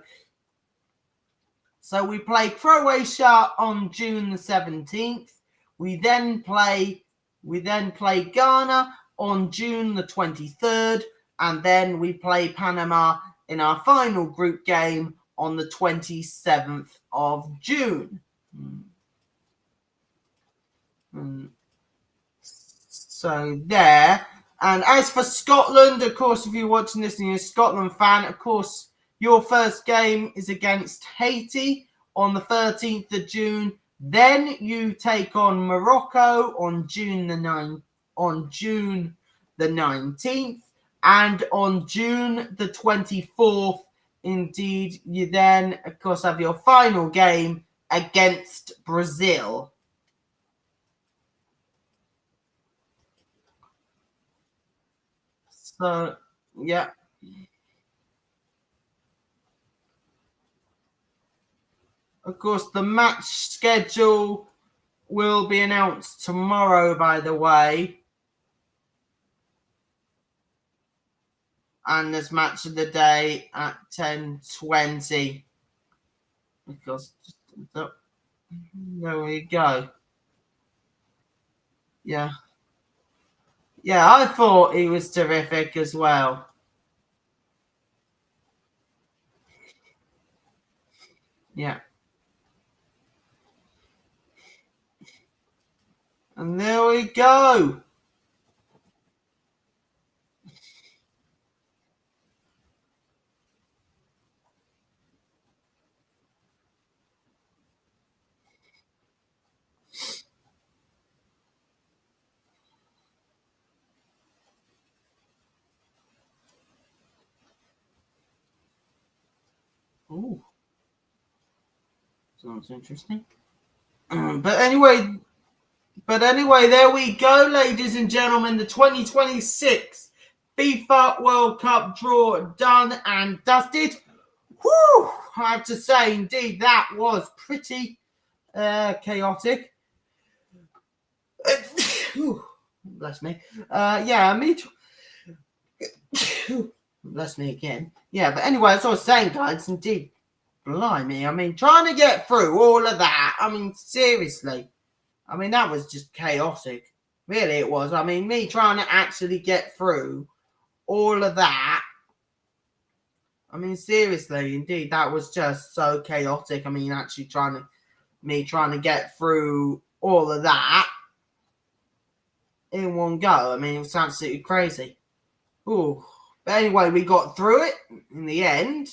we play Croatia on June the 17th. We then play Ghana on June the 23rd, and then we play Panama in our final group game on the 27th of June. So there. And as for Scotland, of course, if you're watching this and you're a Scotland fan, of course, your first game is against Haiti on the 13th of June. Then you take on Morocco on June the 19th. And on June the 24th, indeed, you then, of course, have your final game against Brazil. So, yeah. Of course, the match schedule will be announced tomorrow, by the way. And there's match of the day at 10:20. Because there we go. Yeah. Yeah, I thought he was terrific as well. Yeah. And there we go. Ooh. Sounds interesting. But anyway, there we go, ladies and gentlemen. The 2026 FIFA World Cup draw done and dusted. Whew, I have to say, indeed, that was pretty chaotic. Bless me. Yeah, me too. Bless me again. Yeah, but anyway, as I was saying, guys, indeed, blimey. I mean, trying to get through all of that. I mean, seriously. I mean, that was just chaotic. Really, it was. I mean, me trying to actually get through all of that. I mean, seriously, indeed, that was just so chaotic. I mean, actually trying to me trying to get through all of that in one go. I mean, it was absolutely crazy. Ooh. But anyway, we got through it in the end.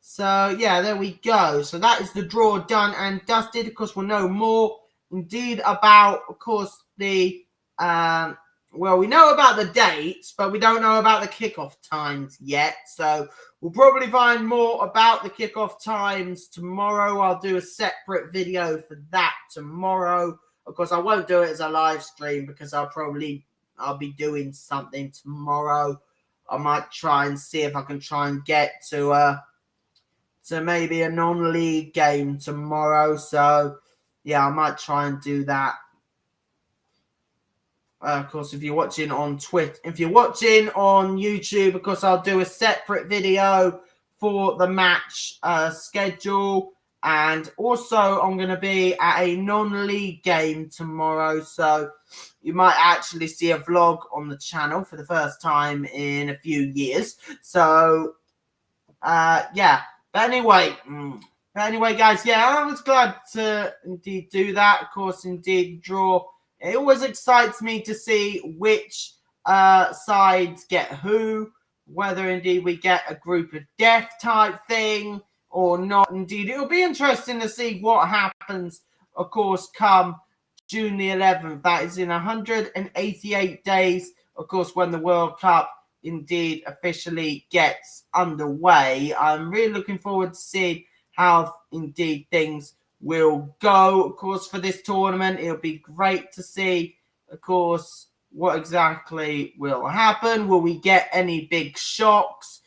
So, yeah, there we go. So that is the draw done and dusted. Of course, we'll know more indeed about, of course, the... well, we know about the dates, but we don't know about the kickoff times yet. So we'll probably find more about the kickoff times tomorrow. I'll do a separate video for that tomorrow. Of course, I won't do it as a live stream because I'll be doing something tomorrow. I might try and see if I can try and get to maybe a non-league game tomorrow. So, yeah, I might try and do that. Of course, if you're watching on Twitter, if you're watching on YouTube, of course, I'll do a separate video for the match schedule. And also, I'm going to be at a non-league game tomorrow. So you might actually see a vlog on the channel for the first time in a few years. So, yeah. But anyway, guys, yeah, I was glad to indeed do that. Of course, indeed, draw. It always excites me to see which sides get who, whether indeed we get a group of death type thing or not. Indeed, it'll be interesting to see what happens, of course, come June the 11th. That is in 188 days, of course, when the World Cup indeed officially gets underway. I'm really looking forward to seeing how indeed things will go, of course, for this tournament. It'll be great to see, of course, what exactly will happen. Will we get any big shocks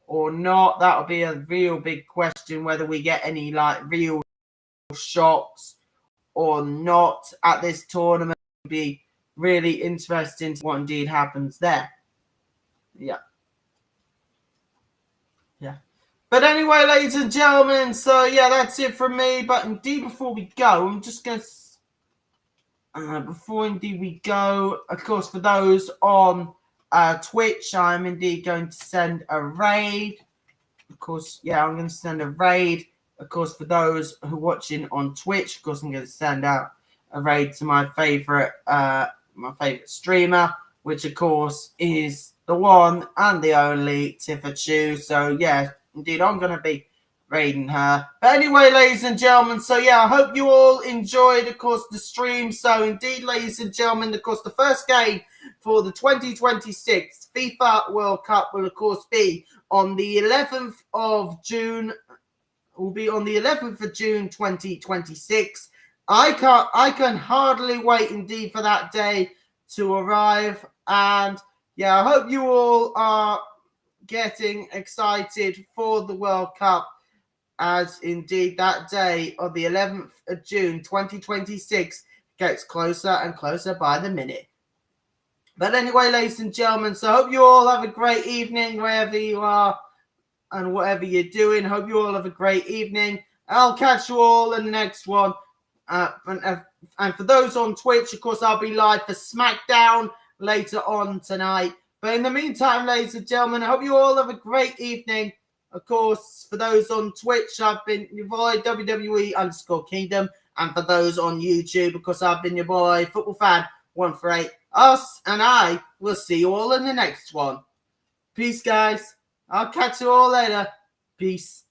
or not? That'll be a real big question, whether we get any real shocks or not at this tournament. It'll be really interesting to what indeed happens there. Yeah. But anyway, ladies and gentlemen, so yeah, that's it from me. But indeed, before we go, I'm just going to... before indeed we go, of course, for those on Twitch, I'm indeed going to send a raid. Of course, yeah, I'm going to send a raid. Of course, for those who are watching on Twitch, of course, I'm going to send out a raid to my favorite streamer, which, of course, is the one and the only Tifa Chu. So, yeah, indeed, I'm going to be raiding her. But anyway, ladies and gentlemen, so yeah, I hope you all enjoyed, of course, the stream. So indeed, ladies and gentlemen, of course, the first game for the 2026 FIFA World Cup will, of course, be on the 11th of June. Will be on the 11th of June 2026. I can hardly wait indeed for that day to arrive. And yeah, I hope you all are getting excited for the World Cup, as indeed that day of the 11th of June 2026 gets closer and closer by the minute. But anyway, ladies and gentlemen, so I hope you all have a great evening wherever you are and whatever you're doing. Hope you all have a great evening. I'll catch you all in the next one. And for those on Twitch, of course, I'll be live for SmackDown later on tonight. But in the meantime, ladies and gentlemen, I hope you all have a great evening. Of course, for those on Twitch, I've been your boy, WWE_Kingdom. And for those on YouTube, of course, I've been your boy, Football Fan 148. Us and I will see you all in the next one. Peace, guys. I'll catch you all later. Peace.